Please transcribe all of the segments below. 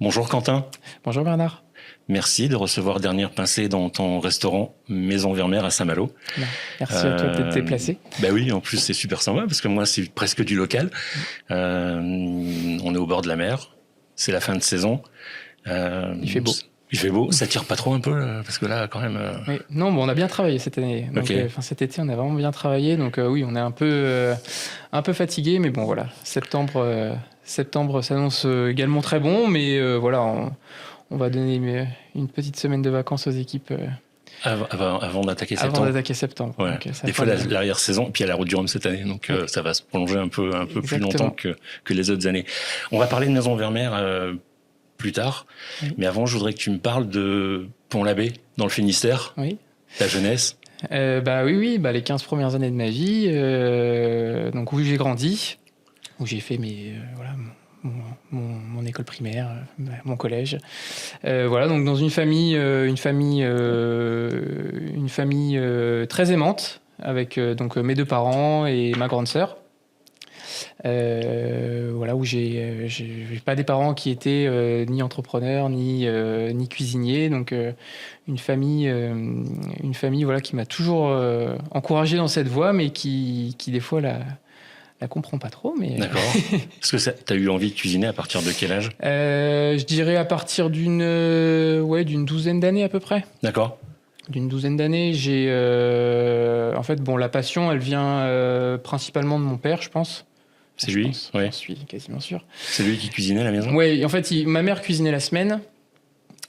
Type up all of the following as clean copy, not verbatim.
Bonjour Quentin, Bonjour Bernard. merci de recevoir Dernière Pincée dans ton restaurant Maison Vermeer à Saint-Malo. Merci à toi de t'être déplacé. Bah oui, en plus c'est super sympa parce que moi c'est presque du local. On est au bord de la mer, c'est la fin de saison. Il fait beau. Il fait beau, ça tire pas trop un peu parce que là quand même... Oui. Non, bon, on a bien travaillé cette année. Donc, Ok. cet été, on a vraiment bien travaillé. Donc oui, on est un peu fatigué, mais bon voilà. Septembre s'annonce également très bon, mais voilà, on va donner une petite semaine de vacances aux équipes Avant d'attaquer avant septembre. d'attaquer septembre. Ouais. Donc, ça Des fera fois bien. l'arrière-saison, puis il y a la route du Rhum cette année, donc Oui. ça va se prolonger un peu plus Exactement. longtemps que les autres années. On va parler de Maison Vermeer plus tard, Oui. mais avant je voudrais que tu me parles de Pont-l'Abbé dans le Finistère, Oui. ta jeunesse. Oui, les 15 premières années de ma vie, donc où j'ai grandi, où j'ai fait mon école primaire, mon collège. Voilà, donc dans une famille très aimante, avec donc mes deux parents et ma grande sœur. Voilà, où j'ai pas des parents qui étaient ni entrepreneurs ni cuisiniers, donc une famille voilà qui m'a toujours encouragé dans cette voie, mais qui des fois la comprend pas trop. Mais D'accord. Est-ce que tu as eu envie de cuisiner à partir de quel âge? je dirais à partir d'une douzaine d'années à peu près. D'accord. D'une douzaine d'années, j'ai en fait la passion, elle vient principalement de mon père, je pense. C'est lui? Oui. J'en suis quasiment sûr. C'est lui qui cuisinait à la maison? Oui, en fait, ma mère cuisinait la semaine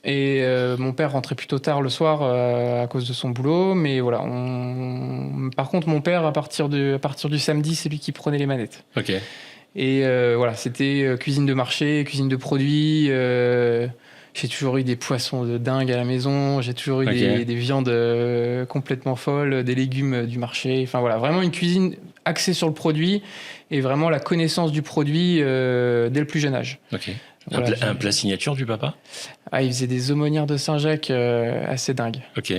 et mon père rentrait plutôt tard le soir à cause de son boulot. Mais voilà, par contre, mon père, à partir du samedi, c'est lui qui prenait les manettes. Ok. Et voilà, c'était cuisine de marché, cuisine de produits. J'ai toujours eu des poissons de dingue à la maison. J'ai toujours eu Ok. des viandes complètement folles, des légumes du marché. Enfin voilà, vraiment une cuisine axée sur le produit et vraiment la connaissance du produit dès le plus jeune âge. Ok. Voilà, Un plat signature du papa? il faisait des aumônières de Saint-Jacques assez dingues. Ok.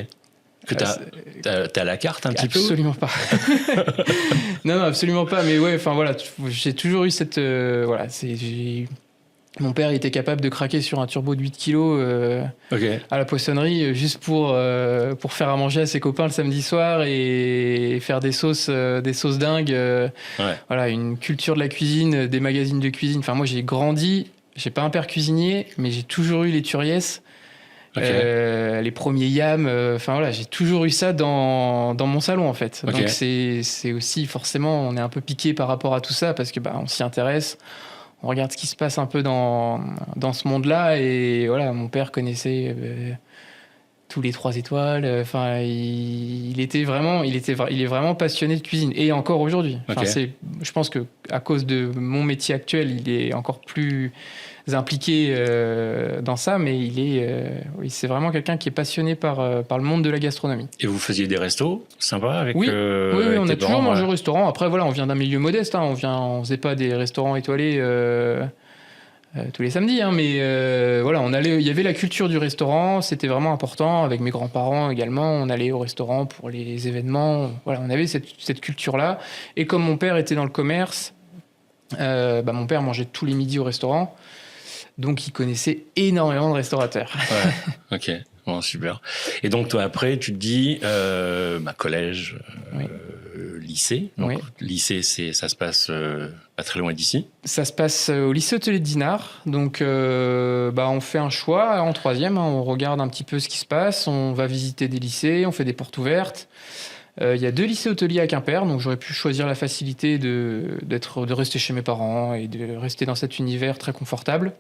Que t'as la carte un petit peu? Absolument pas. Non, absolument pas. Mais ouais, enfin voilà, j'ai toujours eu cette mon père était capable de craquer sur un turbo de 8 kilos Ok. à la poissonnerie juste pour faire à manger à ses copains le samedi soir et faire des sauces dingues. Ouais. Voilà, une culture de la cuisine, des magazines de cuisine. Enfin, moi, j'ai grandi, j'ai pas un père cuisinier, mais j'ai toujours eu les Turiès, Ok. les premiers yams. Enfin, voilà, j'ai toujours eu ça dans mon salon, en fait. Ok. Donc, c'est aussi, forcément, on est un peu piqué par rapport à tout ça parce que on s'y intéresse. On regarde ce qui se passe un peu dans ce monde-là. Et voilà, mon père connaissait tous les 3 étoiles. Enfin, il est vraiment passionné de cuisine. Et encore aujourd'hui. Enfin, Ok. je pense que à cause de mon métier actuel, il est encore plus impliqué dans ça. Mais oui, c'est vraiment quelqu'un qui est passionné par le monde de la gastronomie. Et vous faisiez des restos sympas avec Oui, avec on tes a toujours parents, mangé ouais. au restaurant. Après, voilà, on vient d'un milieu modeste. Hein. On faisait pas des restaurants étoilés tous les samedis. Hein. Mais voilà, il y avait la culture du restaurant. C'était vraiment important. Avec mes grands-parents également, on allait au restaurant pour les événements. Voilà, on avait cette culture-là. Et comme mon père était dans le commerce, mon père mangeait tous les midis au restaurant. Donc, il connaissait énormément de restaurateurs. Ouais. Ok. Bon, super. Et donc toi après tu te dis collège, Oui. lycée. Donc Oui. lycée ça se passe pas très loin d'ici. Ça se passe au lycée hôtelier de Dinard. Donc, on fait un choix en 3e. Hein. On regarde un petit peu ce qui se passe. On va visiter des lycées. On fait des portes ouvertes. Il y a 2 lycées hôteliers à Quimper. Donc, j'aurais pu choisir la facilité de rester chez mes parents et de rester dans cet univers très confortable.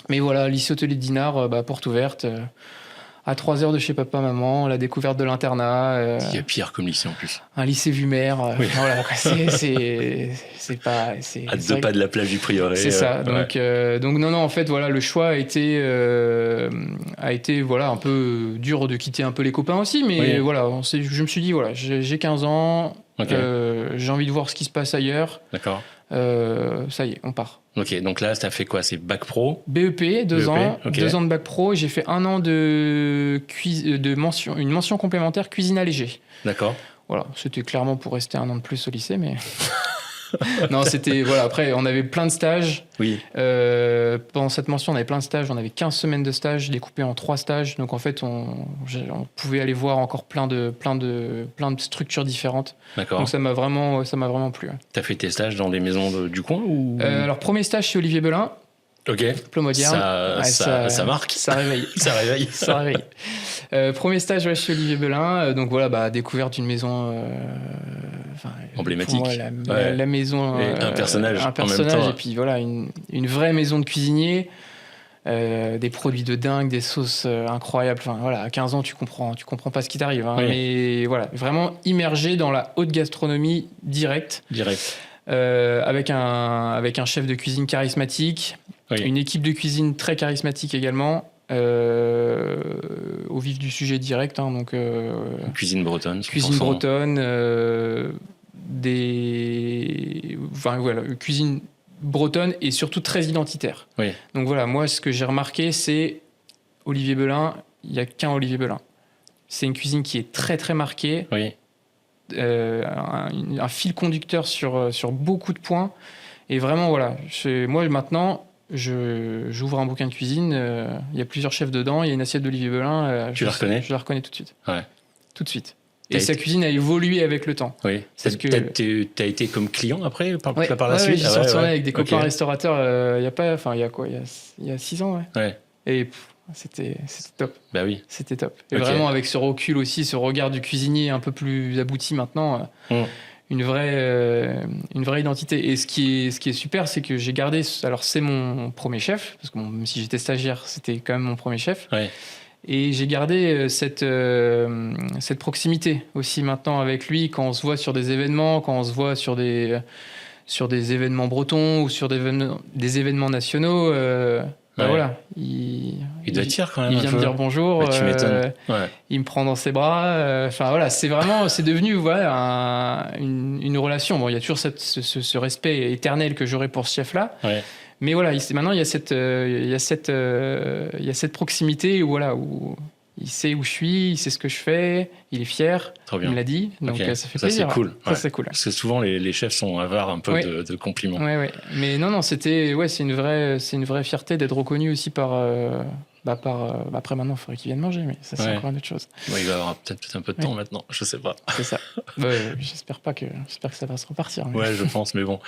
Mais voilà, lycée hôtelier de Dinard, porte ouverte. À 3 heures de chez papa, maman, la découverte de l'internat. Il y a pire comme lycée en plus. Un lycée vue mer. Oui. Voilà, c'est pas. À 2 pas de la plage du Prieuré. C'est ça. Ouais. Donc non, en fait, voilà, le choix a été voilà, un peu dur de quitter un peu les copains aussi. Mais Oui. voilà, je me suis dit, voilà, j'ai 15 ans, Ok. j'ai envie de voir ce qui se passe ailleurs. D'accord. Ça y est, on part. Ok, donc là, t'as fait quoi? C'est bac pro? BEP, 2 BEP, ans, ok. 2 ans de bac pro, et j'ai fait 1 an une mention complémentaire cuisine allégée. D'accord. Voilà, c'était clairement pour rester 1 an de plus au lycée, mais Non, c'était voilà. Après, on avait plein de stages. Oui. Pendant cette mention, on avait plein de stages. On avait 15 semaines de stages découpés en 3 stages. Donc en fait, on pouvait aller voir encore plein de structures différentes. D'accord. Donc ça m'a vraiment plu. Ouais. T'as fait tes stages dans les maisons du coin ou Alors premier stage chez Olivier Belin. Ok. Diplôme moderne. Ça marque. Ça réveille. Ça réveille. Ça réveille. Premier stage chez Olivier Belin. Donc voilà, découverte d'une maison emblématique. Pour moi, la maison. Un personnage. Un personnage. En même temps, et puis voilà, une vraie maison de cuisinier. Des produits de dingue, des sauces incroyables. Enfin voilà, à 15 ans, tu comprends pas ce qui t'arrive. Hein, oui. Mais voilà, vraiment immergé dans la haute gastronomie directe. Avec un chef de cuisine charismatique. Oui. Une équipe de cuisine très charismatique également, au vif du sujet direct. Hein, donc, cuisine bretonne. 100%. Cuisine bretonne, cuisine bretonne et surtout très identitaire. Oui. Donc voilà, moi ce que j'ai remarqué, c'est Olivier Belin, il n'y a qu'un Olivier Belin. C'est une cuisine qui est très très marquée, oui. Un fil conducteur sur beaucoup de points. Et vraiment voilà, moi maintenant... J'ouvre un bouquin de cuisine, il y a plusieurs chefs dedans, il y a une assiette d'Olivier Belin. Tu la reconnais ? Je la reconnais tout de suite. Ouais. Tout de suite. Et sa cuisine a évolué avec le temps. Oui. T'as été comme client après par la suite. Oui, j'y suis retourné avec des copains restaurateurs. Il y a 6 ans. Ouais. Et c'était top. Bah oui. C'était top. Et vraiment avec ce recul aussi, ce regard du cuisinier un peu plus abouti maintenant. Une vraie identité. Et ce qui est super, c'est que j'ai gardé... Alors, c'est mon premier chef, parce que même si j'étais stagiaire, c'était quand même mon premier chef. Ouais. Et j'ai gardé cette proximité aussi maintenant avec lui, quand on se voit sur des événements, quand on se voit sur des événements bretons ou sur des événements nationaux... voilà, il doit être fier quand même. Il vient me dire bonjour. Tu m'étonnes. Il me prend dans ses bras. Enfin voilà, c'est devenu une relation. Bon, il y a toujours ce respect éternel que j'aurais pour ce chef-là. Ouais. Mais voilà, maintenant il y a cette proximité où il sait où je suis, il sait ce que je fais, il est fier. Trop bien. Il me l'a dit, donc ça fait plaisir. C'est cool. Ça c'est cool. Parce que souvent les chefs sont avares un peu de compliments. Ouais. Mais non, c'est une vraie fierté d'être reconnu aussi par. Après maintenant, il faudrait qu'ils viennent manger, mais ça c'est encore une autre chose. Il va y avoir peut-être un peu de temps maintenant, je sais pas. C'est ça. J'espère que ça va se repartir. Mais... Ouais, je pense, mais bon.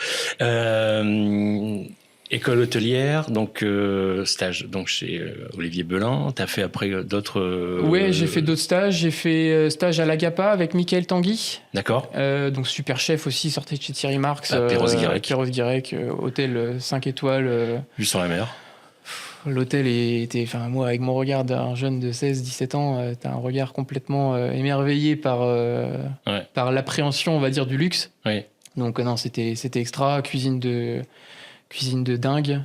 École hôtelière, donc stage donc chez Olivier Belin. T'as fait après d'autres... Oui, j'ai fait d'autres stages. J'ai fait stage à l'Agapa avec Michael Tanguy. D'accord. Donc super chef aussi, sorti de chez Thierry Marx. Perros-Guirec, hôtel 5 étoiles. Vue sur la mer. L'hôtel était... Enfin, moi, avec mon regard d'un jeune de 16-17 ans, t'as un regard complètement émerveillé par l'appréhension, on va dire, du luxe. Oui. Donc non, c'était extra. Cuisine de dingue,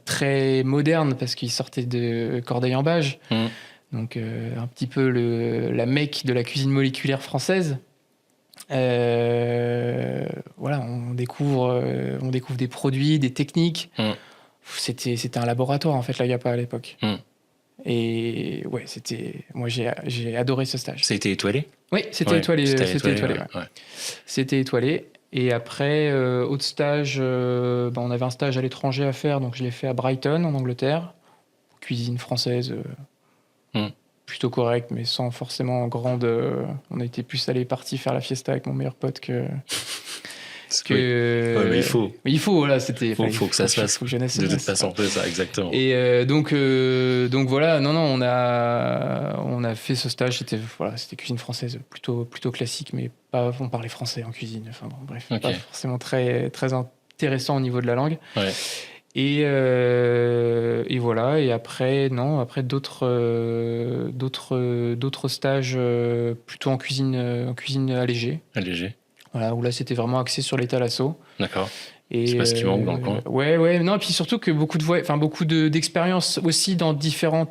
très moderne parce qu'il sortait de Corbeil-en-Bage, donc un petit peu la Mecque de la cuisine moléculaire française. Voilà, on découvre des produits, des techniques. C'était un laboratoire en fait, l'Agapa à l'époque. Et ouais, moi j'ai adoré ce stage. C'était étoilé ? Oui, c'était étoilé. C'était étoilé. Ouais. C'était étoilé. Et après, autre stage, on avait un stage à l'étranger à faire, donc je l'ai fait à Brighton, en Angleterre. Cuisine française, plutôt correcte, mais sans forcément grande... on a été plus parti faire la fiesta avec mon meilleur pote que... mais il faut. Voilà, c'était... Faut que ça se fasse. Faut que jeunesse de toute façon, c'est ça, exactement. Et donc voilà, on a fait ce stage, c'était cuisine française, plutôt classique, mais on parlait français en cuisine. Enfin bon, bref, pas forcément très, très intéressant au niveau de la langue. Ouais. Et voilà, et après d'autres stages plutôt en cuisine allégée. Voilà, où là c'était vraiment axé sur les thalasso. D'accord. C'est pas ce qui manque dans le coin. Ouais. Non, et puis surtout que beaucoup d'expériences aussi dans différents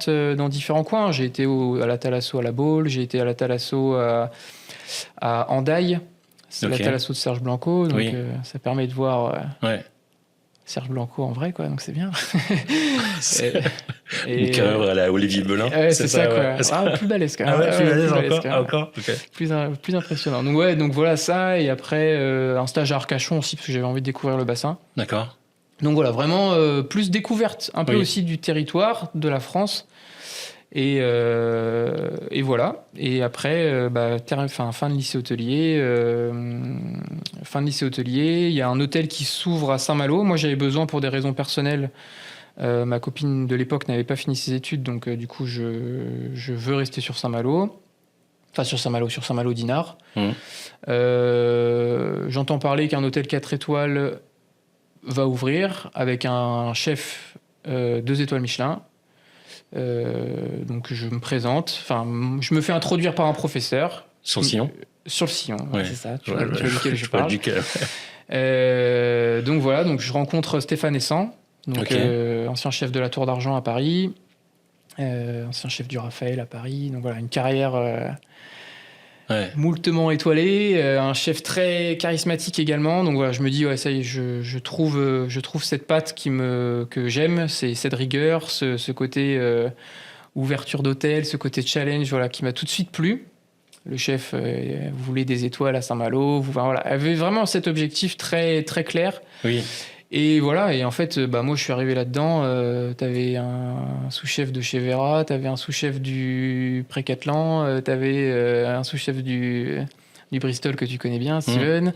coins. J'ai été à la thalasso à la Baule, j'ai été à la thalasso à Hendaye. C'est la thalasso de Serge Blanco, donc ça permet de voir Serge Blanco en vrai, quoi. Donc c'est bien. Une carrure à la Olivier Belin. C'est ça, quoi. Ouais. Ah, plus balèze, quand même. Ah ouais, plus balèze encore, quand même. encore okay. Plus impressionnant. Donc voilà ça, et après un stage à Arcachon aussi, parce que j'avais envie de découvrir le bassin. D'accord. Donc voilà, vraiment plus découverte un peu aussi du territoire, de la France. Et voilà. Et après, fin de lycée hôtelier. Il y a un hôtel qui s'ouvre à Saint-Malo. Moi, j'avais besoin pour des raisons personnelles. Ma copine de l'époque n'avait pas fini ses études, donc du coup, je veux rester sur Saint-Malo. Enfin, sur Saint-Malo Dinard. J'entends parler qu'un hôtel 4 étoiles va ouvrir avec un chef 2 étoiles Michelin. Donc je me présente, je me fais introduire par un professeur. Sur le sillon. Sur le sillon, c'est ça. Tu vois duquel je parle. Donc voilà, donc je rencontre Stéphane Essan, donc ancien chef de la Tour d'Argent à Paris, ancien chef du Raphaël à Paris. Donc voilà, une carrière moultement étoilé, un chef très charismatique également. Donc voilà, je me dis ça y est, je trouve cette patte que j'aime, c'est cette rigueur, ce côté ouverture d'hôtel, ce côté challenge, voilà, qui m'a tout de suite plu. Le chef voulait des étoiles à Saint-Malo, avait vraiment cet objectif très très clair. Oui. Et voilà, et en fait, moi je suis arrivé là-dedans, t'avais un sous-chef de chez Vera, t'avais un sous-chef du Précatelan, t'avais un sous-chef du Bristol que tu connais bien, Steven.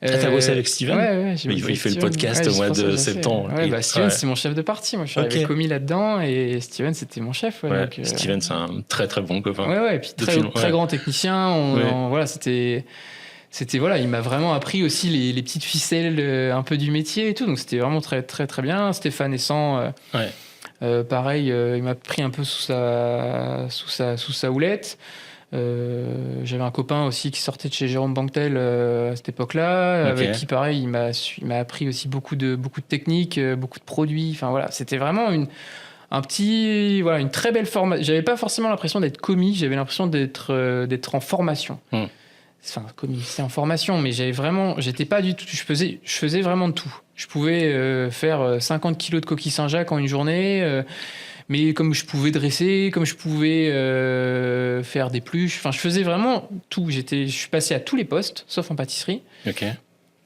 T'as bossé avec Steven? Ouais, il fait le podcast au mois de septembre. Steven, c'est mon chef de partie. Moi, je suis arrivé commis là-dedans, et Steven, c'était mon chef. Donc, Steven, c'est un très très bon copain. Et puis très grand technicien. Il m'a vraiment appris aussi les petites ficelles un peu du métier et tout, donc c'était vraiment très très très bien. Stéphane Essan, pareil, il m'a pris un peu sous sa houlette. J'avais un copain aussi qui sortait de chez Jérôme Banquetel à cette époque-là, avec qui pareil, il m'a appris aussi beaucoup de techniques, beaucoup de produits. Enfin voilà, c'était vraiment une très belle formation. J'avais pas forcément l'impression d'être commis, j'avais l'impression d'être en formation. Enfin, commis, c'est en formation, mais j'étais pas du tout. Je faisais vraiment de tout. Je pouvais faire 50 kilos de coquilles Saint-Jacques en une journée, mais comme je pouvais dresser, comme je pouvais faire des pluches. Enfin, je faisais vraiment tout. Je suis passé à tous les postes, sauf en pâtisserie.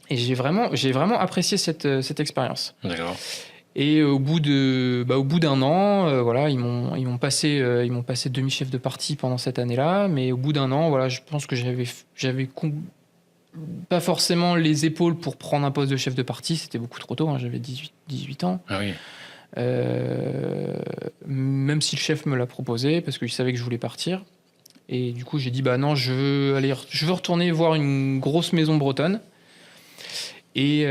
Et j'ai vraiment apprécié cette expérience. D'accord. Et au bout d'un an, ils m'ont passé demi-chef de partie pendant cette année-là. Mais au bout d'un an, je pense que j'avais pas forcément les épaules pour prendre un poste de chef de partie. C'était beaucoup trop tôt. J'avais 18 ans. Ah oui. Même si le chef me l'a proposé, parce qu'il savait que je voulais partir. Et du coup, j'ai dit non, je veux retourner voir une grosse maison bretonne. Et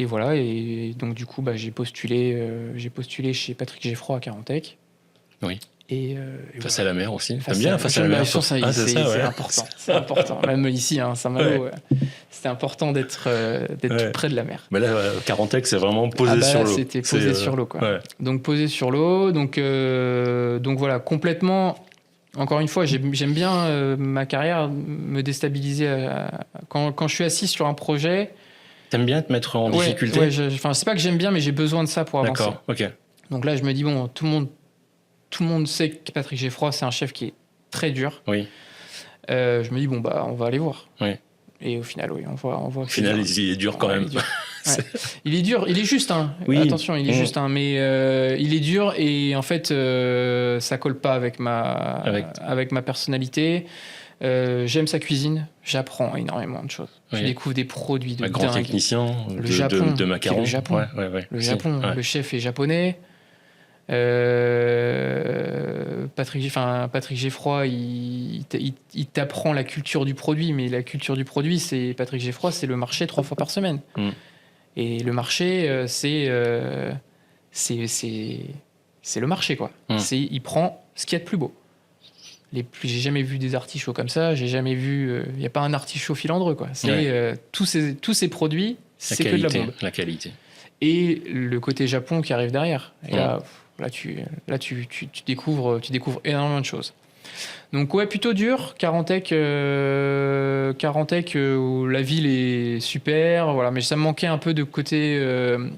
voilà, et donc du coup j'ai postulé chez Patrick Geffroy à Carantec. Oui. Et face à la mer aussi. T'aimes bien face à la mer? C'est important. C'est important. Même ici, Saint-Malo, c'était important d'être tout près de la mer. Mais là, Carantec, c'est vraiment posé sur l'eau. C'était posé sur l'eau, quoi. Donc posé sur l'eau. Donc voilà, complètement. Encore une fois, j'aime bien ma carrière me déstabiliser quand je suis assis sur un projet. T'aimes bien te mettre en difficulté? C'est pas que j'aime bien, mais j'ai besoin de ça pour avancer. D'accord, ok. Donc là, je me dis, tout le monde sait que Patrick Geffroy, c'est un chef qui est très dur. Oui. Je me dis, on va aller voir. Oui. Et au final, on voit. Au final, il est dur quand même. Il est dur, il est juste. Oui. Attention, il est juste. Mais il est dur et en fait, ça colle pas avec ma personnalité. J'aime sa cuisine, j'apprends énormément de choses. Je découvre des produits de grand dingue. Technicien Japon, de macarons. Le Japon. Le Japon. Le chef est japonais. Patrick Geffroy, il t'apprend la culture du produit, mais la culture du produit, c'est Patrick Geffroy, c'est le marché 3 fois par semaine. Et le marché, c'est le marché, quoi. Il prend ce qu'il y a de plus beau. J'ai jamais vu des artichauts comme ça. J'ai jamais vu. Il n'y a pas un artichaut filandreux, quoi. C'est tous ces produits, c'est que de la bombe. La qualité. Et le côté Japon qui arrive derrière. Et là, tu découvres énormément de choses. Donc ouais, plutôt dur. Carantec, où la ville est super, voilà. Mais ça me manquait un peu de côté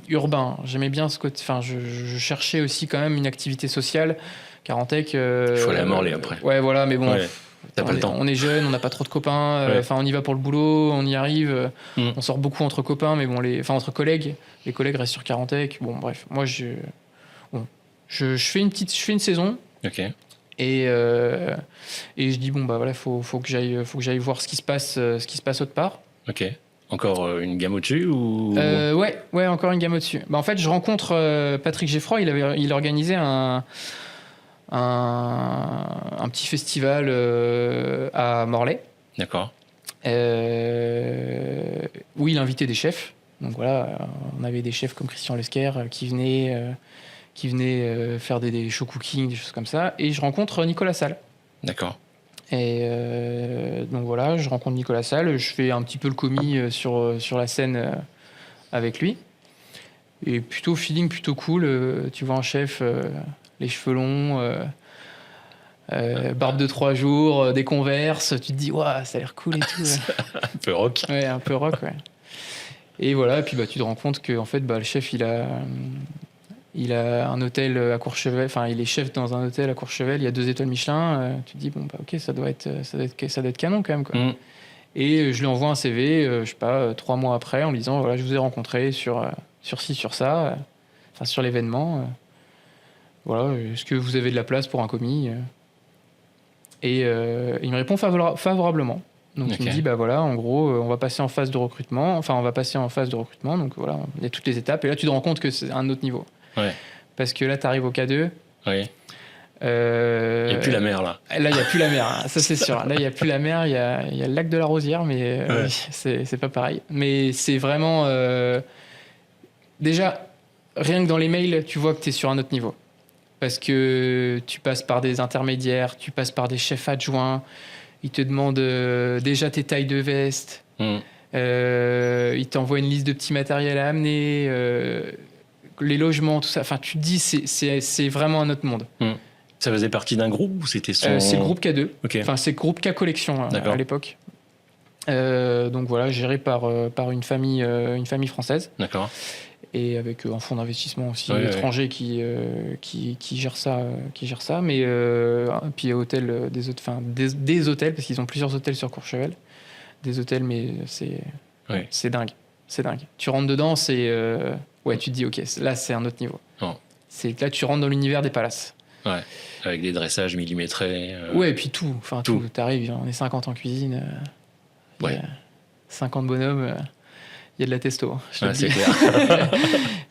urbain. J'aimais bien ce côté. Enfin, je cherchais aussi quand même une activité sociale. Carantec. Il faut aller à Morlaix après. Ouais, voilà. Mais bon, Ouais. T'as pas le temps. on est jeune, on n'a pas trop de copains. Ouais. Enfin, on y va pour le boulot, on y arrive. Mm. On sort beaucoup entre copains, mais bon, entre collègues. Les collègues restent sur Carantec. Bon, bref, moi, je fais une saison. Ok. Et je dis bon bah voilà, faut que j'aille voir ce qui se passe autre part. Ok. Encore une gamme au-dessus ou Ouais, encore une gamme au-dessus. Bah en fait, je rencontre Patrick Geffroy. Il organisait un petit festival à Morlaix. D'accord. Où il invitait des chefs. Donc voilà, on avait des chefs comme Christian Lesquer qui venaient faire des show cooking, des choses comme ça. Et je rencontre Nicolas Salle. D'accord. Et donc voilà, je rencontre Nicolas Salle, je fais un petit peu le commis sur la scène avec lui. Et feeling plutôt cool. Tu vois un chef, les cheveux longs, barbe de 3 jours, des Converse, tu te dis, waouh, ça a l'air cool et tout. Un peu rock. Ouais, un peu rock, ouais. Et voilà, et puis tu te rends compte que en fait, le chef, il a un hôtel à Courchevel, enfin il est chef dans un hôtel à Courchevel, il y a 2 étoiles Michelin, tu te dis bon bah ok, ça doit être canon quand même quoi. Mm. Et je lui envoie un CV, je sais pas, 3 mois après en lui disant voilà, je vous ai rencontré sur ci, sur ça, enfin sur l'événement, voilà, est-ce que vous avez de la place pour un commis et il me répond favorablement. Donc Okay. il me dit bah voilà, en gros on va passer en phase de recrutement, donc voilà, il y a toutes les étapes et là tu te rends compte que c'est un autre niveau. Ouais. Parce que là, tu arrives au K2. Oui. Il n'y a plus la mer, là. Là, il n'y a plus la mer, hein, ça c'est sûr. Là, il n'y a plus la mer, il y a le lac de la Rosière, mais ouais. c'est pas pareil. Mais c'est vraiment... Déjà, rien que dans les mails, tu vois que tu es sur un autre niveau. Parce que tu passes par des intermédiaires, tu passes par des chefs adjoints, ils te demandent déjà tes tailles de veste, ils t'envoient une liste de petits matériels à amener... les logements, tout ça. Enfin, tu te dis, c'est vraiment un autre monde. Ça faisait partie d'un groupe ou c'était son... C'est le groupe K2. Okay. Enfin, c'est le groupe K Collection à l'époque. Donc voilà, géré par une famille française. D'accord. Et avec un fonds d'investissement aussi étranger qui gère ça. Mais puis hôtel, des hôtels, parce qu'ils ont plusieurs hôtels sur Courchevel. Des hôtels, mais c'est dingue. C'est dingue. Tu rentres dedans, ouais, tu te dis, ok, là, c'est un autre niveau. Oh. Là, tu rentres dans l'univers des palaces. Ouais, avec des dressages millimétrés. Ouais, et puis tout. Enfin, tout. T'arrives, on est 50 en cuisine. Ouais. 50 bonhommes. Il y a de la testo. C'est clair.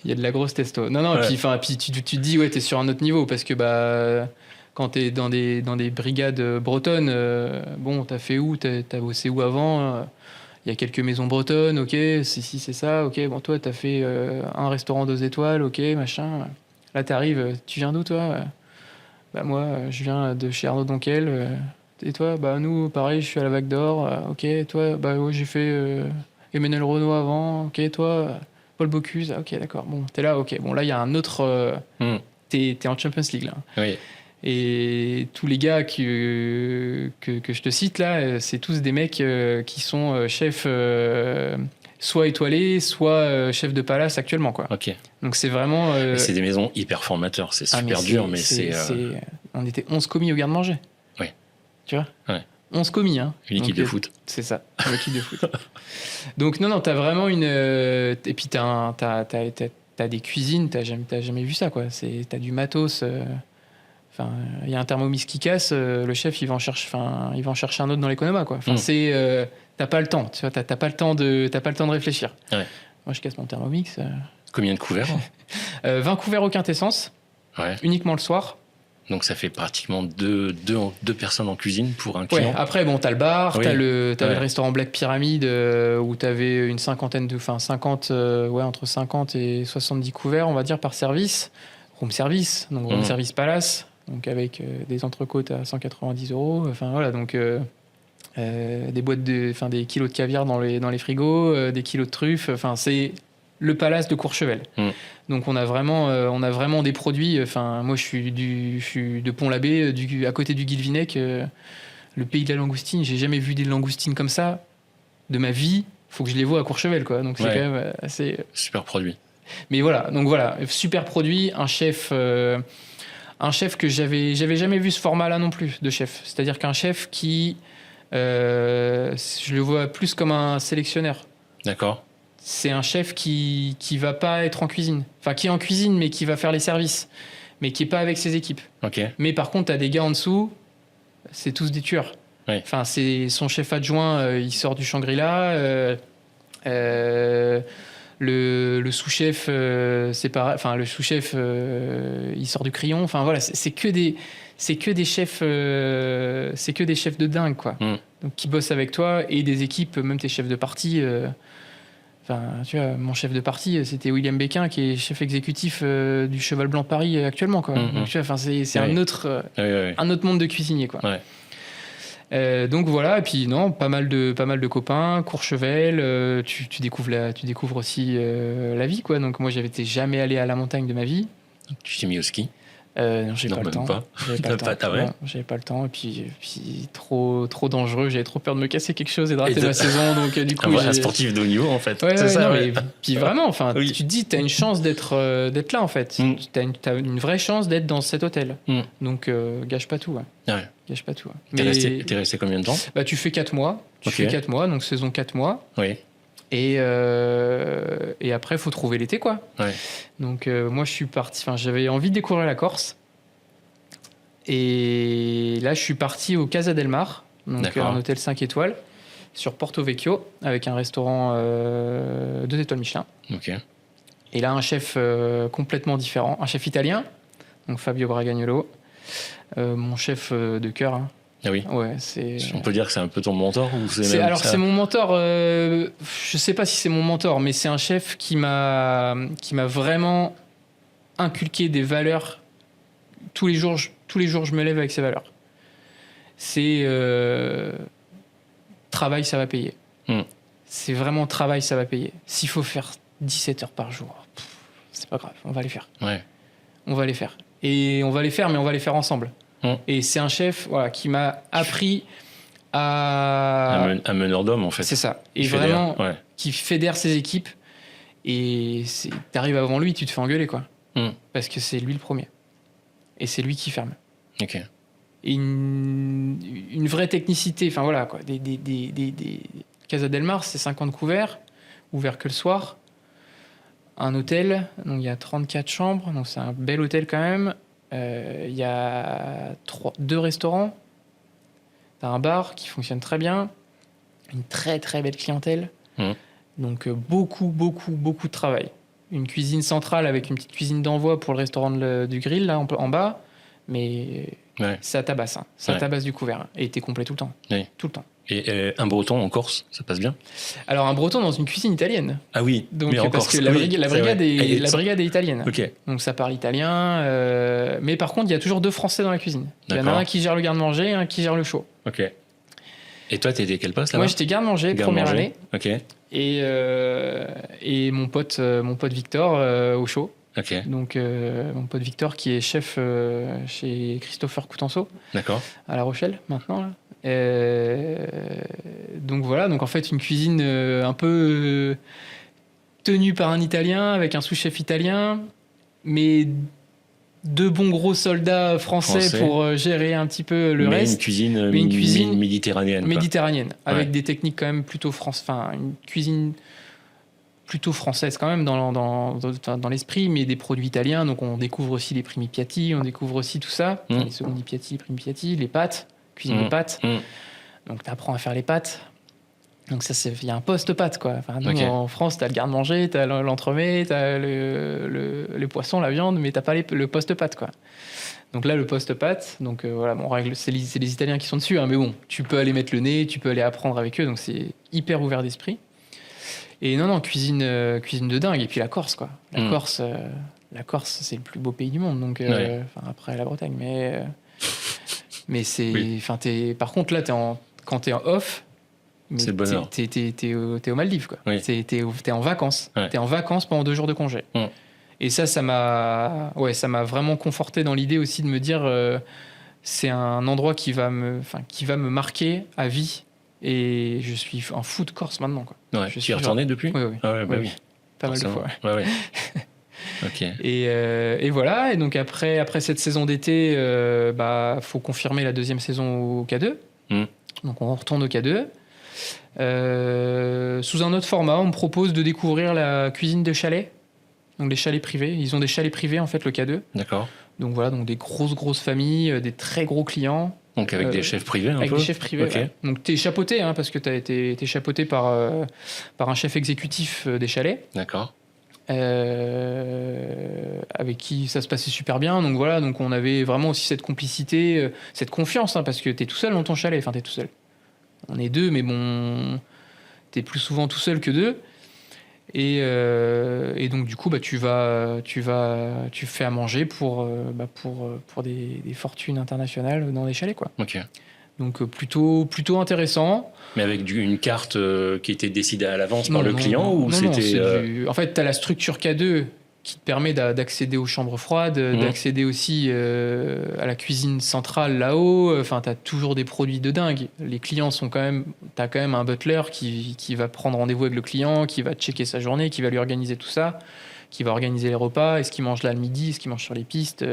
Il y a de la grosse testo. Non, puis tu te dis, ouais, t'es sur un autre niveau. Parce que, quand t'es dans des brigades bretonnes, bon, t'as fait où? T'as bossé où avant? Il y a quelques maisons bretonnes, ok, c'est ça, ok, bon, toi, t'as fait un restaurant 2 étoiles, ok, machin. Là, t'arrives, tu viens d'où, toi? Bah, moi, je viens de chez Arnaud Donquel. Et toi? Bah, nous, pareil, je suis à la Vague d'Or. Ok, toi? Bah, ouais, j'ai fait Emmanuel Renaud avant. Ok, toi? Paul Bocuse. Ok, d'accord. Bon, t'es là, ok. Bon, là, il y a un autre... T'es en Champions League, là. Oui. Et tous les gars que je te cite là, c'est tous des mecs qui sont chefs soit étoilés, soit chefs de palace actuellement, quoi. Ok. Donc c'est vraiment... c'est des maisons hyper formateurs, c'est super dur, mais c'est... On était 11 commis au garde-manger. Oui. Tu vois? Ouais. 11 commis, hein. Une équipe de foot. C'est ça, une équipe de foot. Donc non, t'as vraiment une... Et puis t'as des cuisines, t'as jamais vu ça, quoi. T'as du matos... Enfin, il y a un Thermomix qui casse, le chef il va en chercher un autre dans l'économa, quoi. Enfin, t'as pas le temps, tu vois, t'as pas le temps de réfléchir. Ouais. Moi, je casse mon Thermomix. Combien de couverts? 20 couverts au quintessence, uniquement le soir. Donc ça fait pratiquement deux personnes en cuisine pour un client. Ouais. Après, bon, t'as le bar, t'avais le restaurant Black Pyramid où t'avais une cinquantaine entre 50 et 70 couverts, on va dire, par service. Room service, donc room service palace. Donc avec des entrecôtes à 190 €, enfin voilà, donc des boîtes des kilos de caviar dans les frigos, des kilos de truffes, enfin c'est le palace de Courchevel. Donc on a vraiment des produits. Enfin, moi je suis de Pont-l'Abbé, à côté du Guilvinec, le pays de la langoustine. J'ai jamais vu des langoustines comme ça de ma vie. Faut que je les vois à Courchevel, quoi. Donc c'est quand même assez super produit. Mais voilà, donc voilà, super produit, un chef que j'avais jamais vu ce format-là non plus de chef. C'est-à-dire qu'un chef qui, je le vois plus comme un sélectionneur. D'accord. C'est un chef qui va pas être en cuisine. Enfin, qui est en cuisine, mais qui va faire les services. Mais qui est pas avec ses équipes. Ok. Mais par contre, t'as des gars en dessous, c'est tous des tueurs. Oui. Enfin, c'est son chef adjoint, il sort du Shangri-La. Le sous-chef, c'est pareil. Enfin, le sous-chef, il sort du Crillon. Enfin, voilà, c'est que des chefs, c'est que des chefs de dingue, quoi. Donc, qui bossent avec toi et des équipes, même tes chefs de parti. Enfin, tu vois, mon chef de parti, c'était William Béquin, qui est chef exécutif du Cheval Blanc Paris actuellement, quoi. Donc, tu vois, enfin, c'est un autre monde de cuisinier, quoi. Ouais. Donc voilà, et puis non, pas mal de copains, Courchevel, tu découvres aussi la vie, quoi. Donc moi, j'étais jamais allé à la montagne de ma vie. Tu t'es mis au ski? Non, j'ai pas le temps. J'avais pas le temps, et puis trop dangereux, j'avais trop peur de me casser quelque chose et de rater ma saison, donc du coup un sportif de haut niveau en fait. Ouais, c'est ça. Non, mais, puis vraiment, enfin, tu te dis, t'as une chance d'être là en fait. T'as une vraie chance d'être dans cet hôtel. Donc gâche pas tout. Ouais. Gâche pas tout. T'es resté combien de temps? Bah tu fais 4 mois. Fais 4 mois, donc saison 4 mois. Oui. Et après, il faut trouver l'été, quoi. Ouais. Donc, moi, je suis parti... Enfin, j'avais envie de découvrir la Corse. Et là, je suis parti au Casa del Mar, donc un hôtel 5 étoiles, sur Porto Vecchio, avec un restaurant 2 étoiles Michelin. Ok. Et là, un chef complètement différent. Un chef italien, donc Fabio Bragagnolo. Mon chef de cœur, hein. Ah oui. Ouais, on peut dire que c'est un peu ton mentor ou c'est mon mentor. Je sais pas si c'est mon mentor, mais c'est un chef qui m'a vraiment inculqué des valeurs. Tous les jours, je me lève avec ces valeurs. C'est travail, ça va payer. C'est vraiment travail, ça va payer. S'il faut faire 17 heures par jour, c'est pas grave, on va les faire. Ouais. On va les faire. Et on va les faire, mais on va les faire ensemble. Et c'est un chef qui m'a appris à... Un meneur d'homme, en fait. C'est ça. Et vraiment, qui fédère ses équipes. Et t'arrives avant lui, tu te fais engueuler, quoi. Parce que c'est lui le premier. Et c'est lui qui ferme. Ok. Et une vraie technicité. Enfin, voilà, quoi. Casa del Mar, c'est 50 couverts, ouverts que le soir. Un hôtel, donc il y a 34 chambres, donc c'est un bel hôtel quand même. Il y a 2 restaurants. T'as un bar qui fonctionne très bien. Une très très belle clientèle. Donc beaucoup de travail. Une cuisine centrale avec une petite cuisine d'envoi pour le restaurant du grill là en bas. Mais ça tabasse. Hein. Ça tabasse du couvert. Et t'es complet tout le temps. Oui. Tout le temps. Et un breton en Corse, ça passe bien? Alors un breton dans une cuisine italienne. Ah oui, donc, mais en parce Corse. que la brigade est italienne. Ok. Donc ça parle italien. Mais par contre, il y a toujours 2 Français dans la cuisine. Il y en a un qui gère le garde-manger et un qui gère le chaud. Ok. Et toi, t'étais quel poste là-bas? Moi, j'étais garde-manger, première année. Ok. Et mon pote Victor au chaud. Ok. Donc mon pote Victor qui est chef chez Christopher Coutenceau. D'accord. À La Rochelle maintenant là. Donc voilà, donc en fait une cuisine un peu tenue par un Italien avec un sous-chef italien, mais 2 bons gros soldats français. Pour gérer un petit peu le reste. Une cuisine méditerranéenne. Méditerranéenne, avec des techniques quand même plutôt une cuisine plutôt française quand même dans l'esprit, mais des produits italiens. Donc on découvre aussi les primi piatti, on découvre aussi tout ça, les secondi piatti, primi piatti, les pâtes, cuisine de pâtes. Donc tu apprends à faire les pâtes. Donc ça, il y a un poste-pâtes, quoi. Enfin, nous, en France, t'as le garde-manger, t'as l'entremet, t'as les poissons, la viande, mais t'as pas le poste-pâtes, quoi. Donc là, le poste-pâtes, donc voilà, bon, règle, c'est les Italiens qui sont dessus, hein, mais bon, tu peux aller mettre le nez, tu peux aller apprendre avec eux, donc c'est hyper ouvert d'esprit. Et non, cuisine de dingue. Et puis la Corse, quoi. La Corse, c'est le plus beau pays du monde, donc après la Bretagne, mais c'est, par contre là, quand t'es en off. mais c'est le bonheur. T'es aux Maldives, quoi. Oui. T'es en vacances. Ouais. T'es en vacances pendant 2 jours de congé. Et ça m'a vraiment conforté dans l'idée aussi de me dire, c'est un endroit qui va me marquer à vie. Et je suis un fou de Corse maintenant, quoi. Ouais. Tu y es retourné depuis? Oui. Ah ouais, bah oui. Pas mal de fois. Ouais. Ok. Et voilà. Et donc après cette saison d'été, faut confirmer la 2e saison au K2. Donc on retourne au K2. Sous un autre format, on me propose de découvrir la cuisine de chalet. Donc des chalets privés. Ils ont des chalets privés, en fait, le K2. D'accord. Donc voilà, donc des grosses familles, des très gros clients. Donc avec des chefs privés, avec des chefs privés, okay. Ouais. Donc t'es chapeauté, parce que t'es chapeauté par un chef exécutif des chalets. D'accord. Avec qui ça se passait super bien. Donc voilà, donc on avait vraiment aussi cette complicité, cette confiance, parce que t'es tout seul dans ton chalet. Enfin, t'es tout seul. On est 2, mais bon, t'es plus souvent tout seul que 2. Et donc du coup, tu fais à manger pour des fortunes internationales dans des chalets, quoi. Ok. Donc plutôt intéressant. Mais avec une carte qui était décidée à l'avance par le client ou c'était En fait, tu as la structure K2 qui te permet d'accéder aux chambres froides, d'accéder aussi à la cuisine centrale là-haut. Enfin, tu as toujours des produits de dingue. Les clients sont t'as quand même un butler qui va prendre rendez-vous avec le client, qui va checker sa journée, qui va lui organiser tout ça, qui va organiser les repas, est-ce qu'il mange là le midi, est-ce qu'il mange sur les pistes,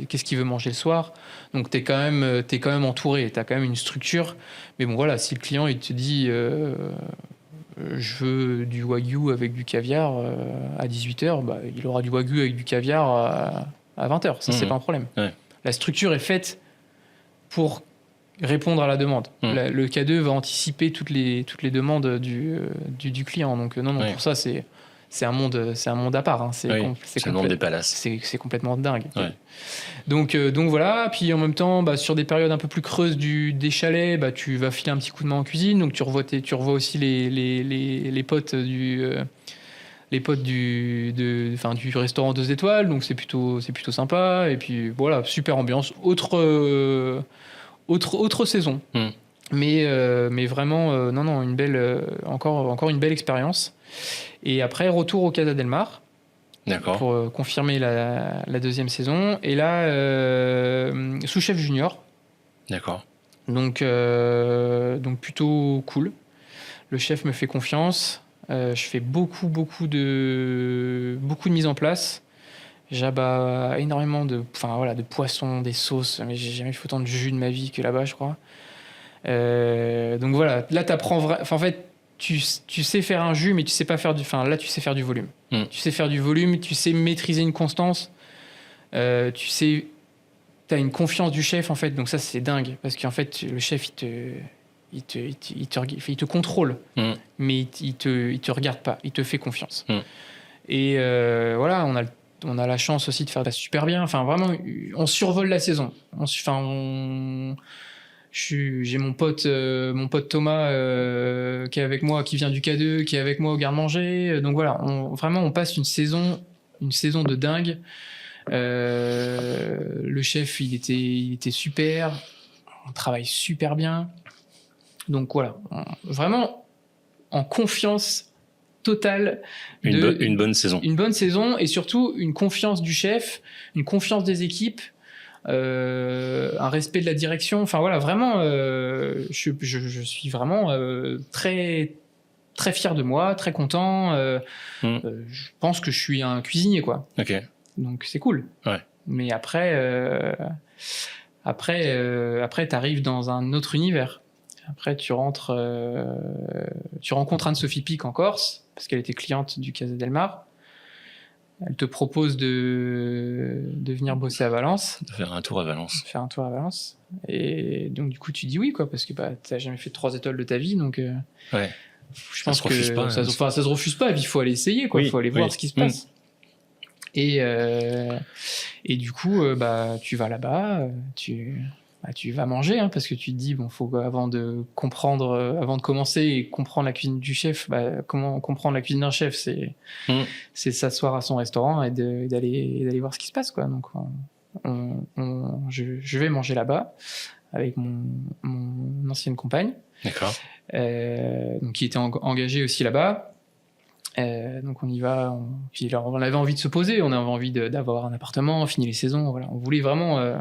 qu'est-ce qu'il veut manger le soir. Donc t'es quand même entouré, t'as quand même une structure. Mais bon voilà, si le client il te dit je veux du wagyu avec du caviar à 18h, il aura du wagyu avec du caviar à 20h, ça c'est pas un problème. Ouais. La structure est faite pour répondre à la demande. Le K2 va anticiper toutes les demandes du client. Donc non, pour ça c'est un monde à part. C'est le monde des palaces. C'est complètement dingue. Ouais. Donc voilà. Puis en même temps, sur des périodes un peu plus creuses des chalets, tu vas filer un petit coup de main en cuisine. Donc tu revois aussi les potes du restaurant 2 étoiles. Donc c'est plutôt sympa. Et puis voilà, super ambiance. Autre saison. Mais vraiment, non, une belle, encore une belle expérience. Et après, retour au Casa del Mar. D'accord. Pour confirmer la 2e saison. Et là, sous-chef junior. D'accord. Donc plutôt cool. Le chef me fait confiance. Je fais beaucoup de mise en place. J'abats énormément de poissons, des sauces. Mais j'ai jamais fait autant de jus de ma vie que là-bas, je crois. Donc voilà, là, t'apprends vraiment. En fait, tu sais faire un jus, mais tu sais pas faire là, tu sais faire du volume. Tu sais faire du volume, tu sais maîtriser une constance. T'as une confiance du chef, en fait. Donc ça, c'est dingue. Parce qu'en fait, le chef, il te contrôle. Mais il te regarde pas. Il te fait confiance. Et voilà, on a la chance aussi de faire ça super bien. Enfin, vraiment, on survole la saison. J'ai mon pote Thomas qui est avec moi, qui vient du K2, qui est avec moi au garde-manger. Donc voilà, on passe une saison de dingue. Le chef, il était super. On travaille super bien. Donc voilà, vraiment en confiance totale. Une bonne saison. Une bonne saison et surtout une confiance du chef, une confiance des équipes. Un respect de la direction. Enfin voilà, vraiment, je suis vraiment très très fier de moi, très content. Je pense que je suis un cuisinier, quoi. Ok. Donc c'est cool. Ouais. Mais après, t'arrives dans un autre univers. Après, tu rencontres Anne-Sophie Pic en Corse parce qu'elle était cliente du Casa del Mar. Elle te propose de venir bosser à Valence. De faire un tour à Valence. Et donc, du coup, tu dis oui, quoi, parce que t'as jamais fait 3 étoiles de ta vie. Donc, ouais. Je pense que ça se refuse pas. Il faut aller essayer, quoi. Il faut aller voir ce qui se passe. Et du coup, tu vas là-bas, tu vas manger, parce que tu te dis, faut avant de commencer et comprendre la cuisine du chef, comment comprendre la cuisine d'un chef, c'est s'asseoir à son restaurant et d'aller voir ce qui se passe, quoi. Donc, je vais manger là-bas avec mon ancienne compagne, D'accord. donc qui était engagée aussi là-bas. Donc on y va. Puis alors, on avait envie de se poser, on avait envie d'avoir un appartement, finir les saisons. Voilà, on voulait vraiment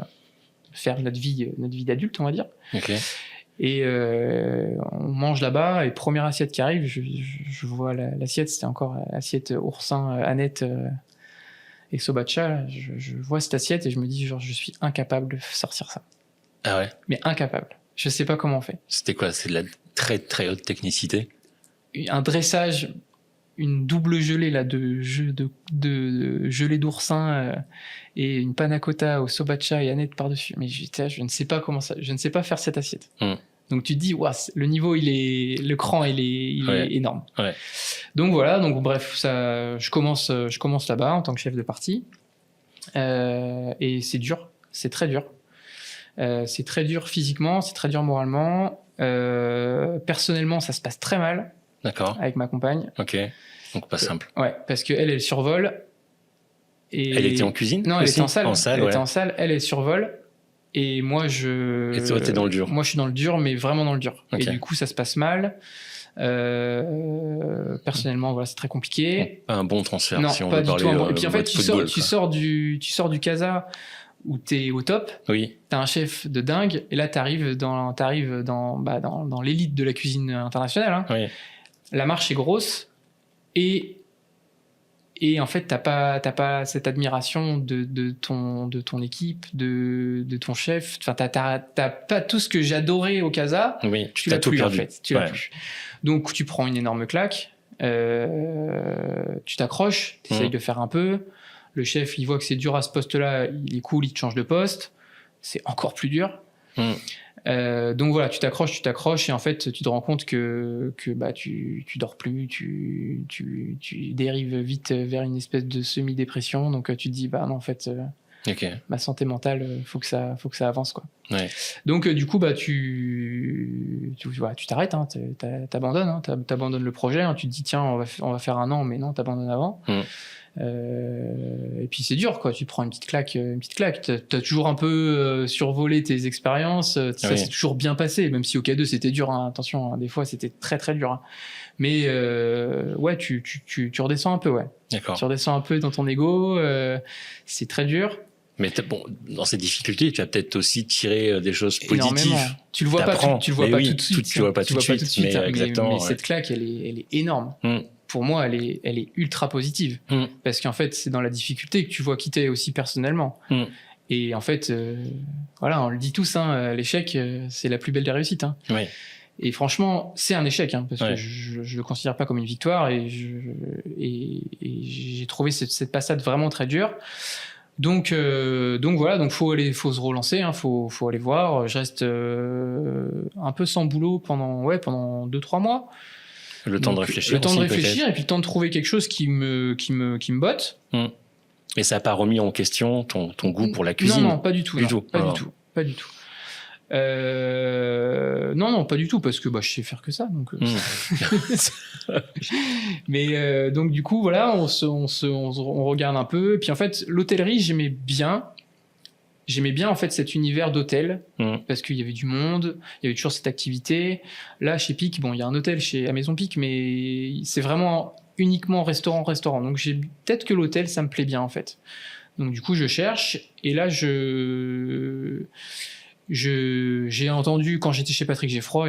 faire notre vie d'adulte, on va dire. Ok. Et on mange là-bas, et première assiette qui arrive, je vois l'assiette, c'était encore l'assiette oursin, Annette et Sobacha. Là, je vois cette assiette et je me dis, genre, je suis incapable de sortir ça. Ah ouais. Mais incapable. Je sais pas comment on fait. C'était quoi? C'est de la très très haute technicité. Un dressage, une double gelée là, de gelée d'oursin et une panna cotta au Sobacha et Annette par-dessus. Mais je ne sais pas comment ça, je ne sais pas faire cette assiette. Donc tu te dis, ouah, le niveau, le cran, il est énorme. Ouais. Donc voilà, donc bref, je commence là-bas en tant que chef de partie. Et c'est dur, c'est très dur. C'est très dur physiquement, c'est très dur moralement. Personnellement, ça se passe très mal. D'accord. Avec ma compagne. Ok. Donc pas simple. Ouais, parce qu'elle survole. Et... Elle était en cuisine? Non, elle aussi était en salle. Elle était en salle, elle survole. Et moi, Et toi, t'es dans le dur. Moi, je suis dans le dur, mais vraiment dans le dur. Okay. Et du coup, ça se passe mal. Personnellement, voilà, c'est très compliqué. Pas un bon transfert, non, si on pas veut du parler. Tout et puis en fait, tu sors du casa où t'es au top. Oui. T'as un chef de dingue, et là, t'arrives dans l'élite de la cuisine internationale. Hein. Oui. La marche est grosse, et en fait, t'as pas cette admiration de ton équipe, de ton chef. Enfin, t'as pas tout ce que j'adorais au casa. Oui, tu l'as tout plus, perdu. en fait. Tu l'as plus. Donc, tu prends une énorme claque, tu t'accroches, t'essayes de faire un peu. Le chef, il voit que c'est dur à ce poste-là, il est cool, il te change de poste. C'est encore plus dur. Donc voilà, tu t'accroches et en fait tu te rends compte que bah tu dors plus, tu dérives vite vers une espèce de semi-dépression, donc tu te dis bah non en fait ma santé mentale faut que ça avance quoi. Ouais. Donc du coup bah tu t'arrêtes, hein, t'abandonnes, hein, t'abandonnes le projet, hein, tu te dis tiens on va faire 1 an, mais non t'abandonnes avant. Et puis c'est dur quoi, tu prends une petite claque, t'as toujours un peu survolé tes expériences, ça s'est toujours bien passé, même si au K2 c'était dur, hein, attention, hein, des fois c'était très très dur, hein. Mais ouais tu redescends un peu, ouais. D'accord. Tu redescends un peu dans ton ego, c'est très dur. Mais bon, dans ces difficultés, tu as peut-être aussi tiré des choses positives. Énormément. Tu le vois pas, tu le vois pas tout de suite. Tu le vois pas tout de suite, mais exactement. Mais cette claque, elle est énorme. Pour moi, elle est ultra positive. Parce qu'en fait, c'est dans la difficulté que tu vois qui t'es aussi personnellement. Et en fait, voilà, on le dit tous, hein, l'échec, c'est la plus belle des réussites. Hein. Oui. Et franchement, c'est un échec, hein, parce que je le considère pas comme une victoire, et j'ai trouvé cette passade vraiment très dure. Donc voilà, donc faut se relancer, hein, faut aller voir. Je reste un peu sans boulot pendant 2-3 mois. Le temps de réfléchir. Le temps de réfléchir, et puis le temps de trouver quelque chose qui me botte. Et ça n'a pas remis en question ton goût pour la cuisine? Non, pas du tout. Pas du tout. Non, pas du tout, parce que je sais faire que ça. Donc, mais donc du coup, voilà, on regarde un peu. Et puis en fait, l'hôtellerie, j'aimais bien en fait cet univers d'hôtel, parce qu'il y avait du monde, il y avait toujours cette activité. Là, chez Pic, bon, il y a un hôtel à Maison Pic, mais c'est vraiment uniquement restaurant. Donc peut-être que l'hôtel, ça me plaît bien en fait. Donc du coup, je cherche, et là, j'ai entendu, quand j'étais chez Patrick Geffroy,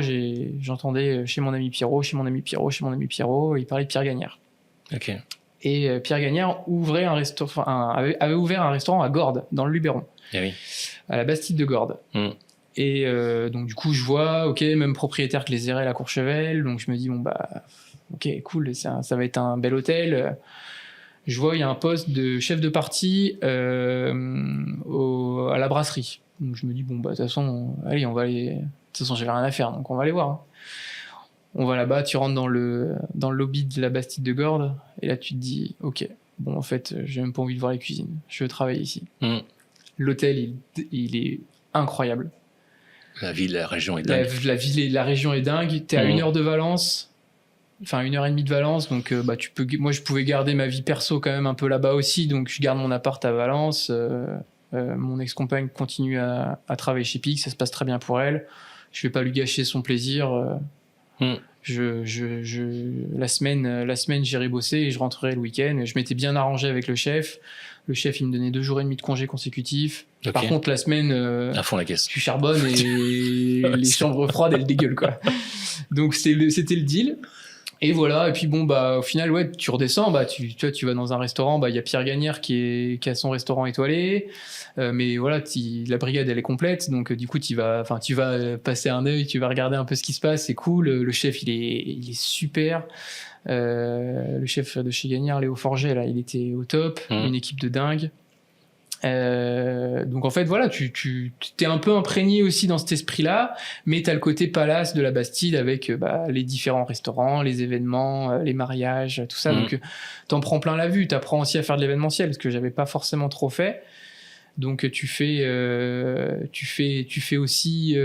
j'entendais chez mon ami Pierrot, il parlait de Pierre Gagnère. Ok. Et Pierre Gagnère avait ouvert un restaurant à Gordes, dans le Luberon. Eh oui. À la Bastide de Gordes. Et donc du coup, je vois, ok, même propriétaire que les Érelles à Courchevel, donc je me dis, bon bah, ok, cool, ça va être un bel hôtel. Je vois, il y a un poste de chef de partie à la brasserie. Donc je me dis, bon, bah, de toute façon, allez, on va aller. De toute façon, j'avais rien à faire, donc on va aller voir. Hein. On va là-bas, tu rentres dans le lobby de la Bastide de Gordes, et là, tu te dis, ok, bon, en fait, j'ai même pas envie de voir les cuisines. Je veux travailler ici. L'hôtel, il est incroyable. La région est dingue. La région est dingue. T'es à 1 heure de Valence. Enfin, 1h30 de Valence, donc moi je pouvais garder ma vie perso quand même un peu là-bas aussi, donc je garde mon appart à Valence. Mon ex-compagne continue à travailler chez Pix, ça se passe très bien pour elle. Je vais pas lui gâcher son plaisir. La semaine, j'irai bosser et je rentrerai le week-end. Je m'étais bien arrangé avec le chef. Le chef, il me donnait 2 jours et demi de congé consécutifs. Okay. Par contre, la semaine, à fond la caisse. Tu charbonnes et les chambres froides, elles dégueulent, quoi. Donc, c'était le deal. Et voilà. Et puis, bon, bah, au final, ouais, tu redescends. Bah, tu vas dans un restaurant. Bah, il y a Pierre Gagnère qui a son restaurant étoilé. Mais voilà, la brigade, elle est complète. Donc, du coup, tu vas passer un œil, tu vas regarder un peu ce qui se passe. C'est cool. Le chef, il est super. Le chef de chez Gagnère, Léo Forget, là, il était au top. Une équipe de dingue. Donc en fait voilà, tu t'es un peu imprégné aussi dans cet esprit-là, mais t'as le côté palace de la Bastide avec les différents restaurants, les événements, les mariages, tout ça. Donc t'en prends plein la vue. T'apprends aussi à faire de l'événementiel, ce que j'avais pas forcément trop fait. Donc tu fais aussi,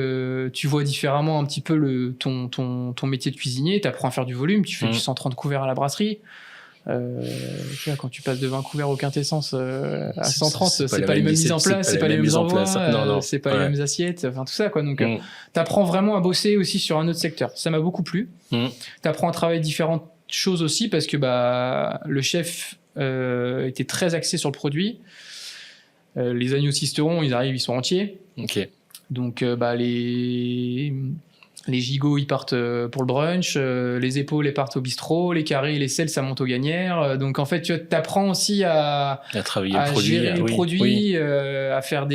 tu vois différemment un petit peu ton métier de cuisinier. T'apprends à faire du volume. Tu fais du 130 couverts à la brasserie. Quand tu passes de 20 couverts au quintessence à 130, c'est pas les mêmes mises en place, c'est pas les mêmes envois, c'est pas les mêmes assiettes, enfin tout ça, quoi. Donc t'apprends vraiment à bosser aussi sur un autre secteur. Ça m'a beaucoup plu. T'apprends à travailler différentes choses aussi parce que le chef était très axé sur le produit. Les agneaux cisterons, ils arrivent, ils sont entiers. Donc les gigots, ils partent pour le brunch, les épaules, elles partent au bistrot, les carrés et les selles, ça monte aux gagnères. Donc, en fait, tu apprends aussi à travailler à le produit, gérer le produit, à faire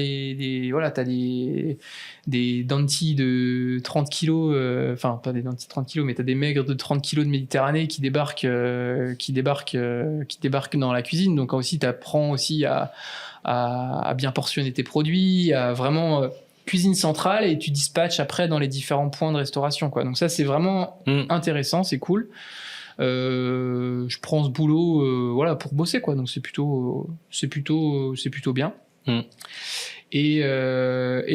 voilà, t'as des dantis de 30 kilos, enfin, pas des dantis de 30 kilos, mais t'as des maigres de 30 kilos de Méditerranée qui débarquent dans la cuisine. Donc, aussi, t'apprends aussi à bien portionner tes produits, à vraiment... cuisine centrale et tu dispatches après dans les différents points de restauration, quoi. Donc ça, c'est vraiment intéressant, c'est cool. Je prends ce boulot voilà, pour bosser, quoi. Donc c'est plutôt bien. Et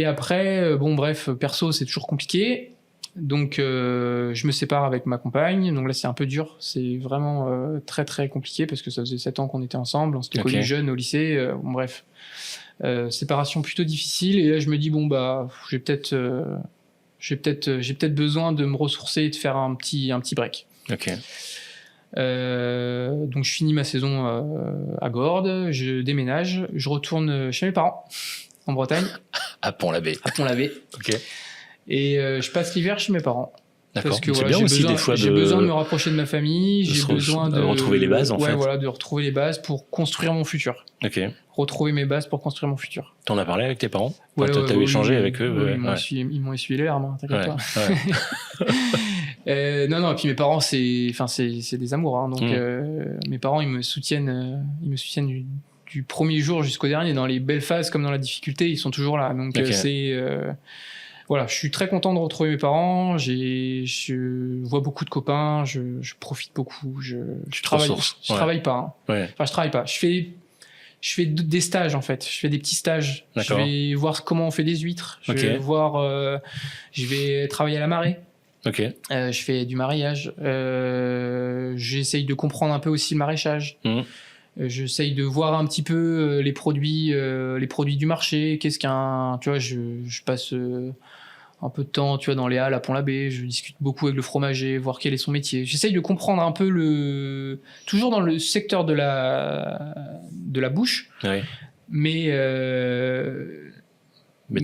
après, bon bref, perso, c'est toujours compliqué. Donc je me sépare avec ma compagne. Donc là, c'est un peu dur. C'est vraiment très très compliqué parce que ça faisait 7 ans qu'on était ensemble. On s'était connus jeunes au lycée. Bon bref. Séparation plutôt difficile, et là je me dis j'ai peut-être besoin de me ressourcer et de faire un petit break. Donc je finis ma saison à Gordes, je déménage, je retourne chez mes parents en Bretagne, à Pont-l'Abbé. Et je passe l'hiver chez mes parents. Parce que voilà, j'ai besoin de me rapprocher de ma famille, j'ai besoin de retrouver les bases en fait. Voilà, de retrouver les bases pour construire mon futur. Retrouver mes bases pour construire mon futur. T'en as parlé avec tes parents? T'as échangé avec eux? Ils m'ont essuyé les larmes, hein, t'inquiète pas. Non, et puis mes parents, c'est des amours, hein, donc mes parents, ils me soutiennent du premier jour jusqu'au dernier, dans les belles phases comme dans la difficulté, ils sont toujours là. Donc voilà, je suis très content de retrouver mes parents. Je vois beaucoup de copains, je profite beaucoup. Je travaille pas. Hein. Enfin, je travaille pas. Je fais des stages en fait. Je fais des petits stages. Je vais voir comment on fait des huîtres. Je vais travailler à la marée. Je fais du maraîchage. J'essaye de comprendre un peu aussi le maraîchage. J'essaye de voir un petit peu les produits du marché. Qu'est-ce qu'un, tu vois, je passe un peu de temps, tu vois, dans les halles à Pont-l'Abbé. Je discute beaucoup avec le fromager, voir quel est son métier. J'essaye de comprendre un peu toujours dans le secteur de la bouche, mais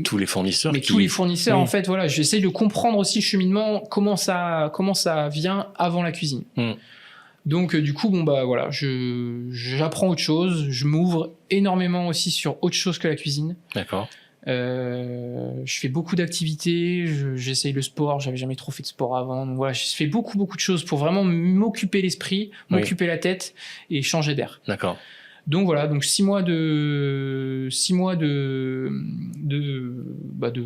tous les fournisseurs. Tous les fournisseurs, en fait, voilà, j'essaye de comprendre aussi le cheminement, comment ça vient avant la cuisine. Donc du coup, voilà, j'apprends autre chose, je m'ouvre énormément aussi sur autre chose que la cuisine. Je fais beaucoup d'activités, j'essaye le sport, j'avais jamais trop fait de sport avant. Donc voilà, je fais beaucoup de choses pour vraiment m'occuper l'esprit, m'occuper la tête et changer d'air. Donc voilà, donc 6 mois de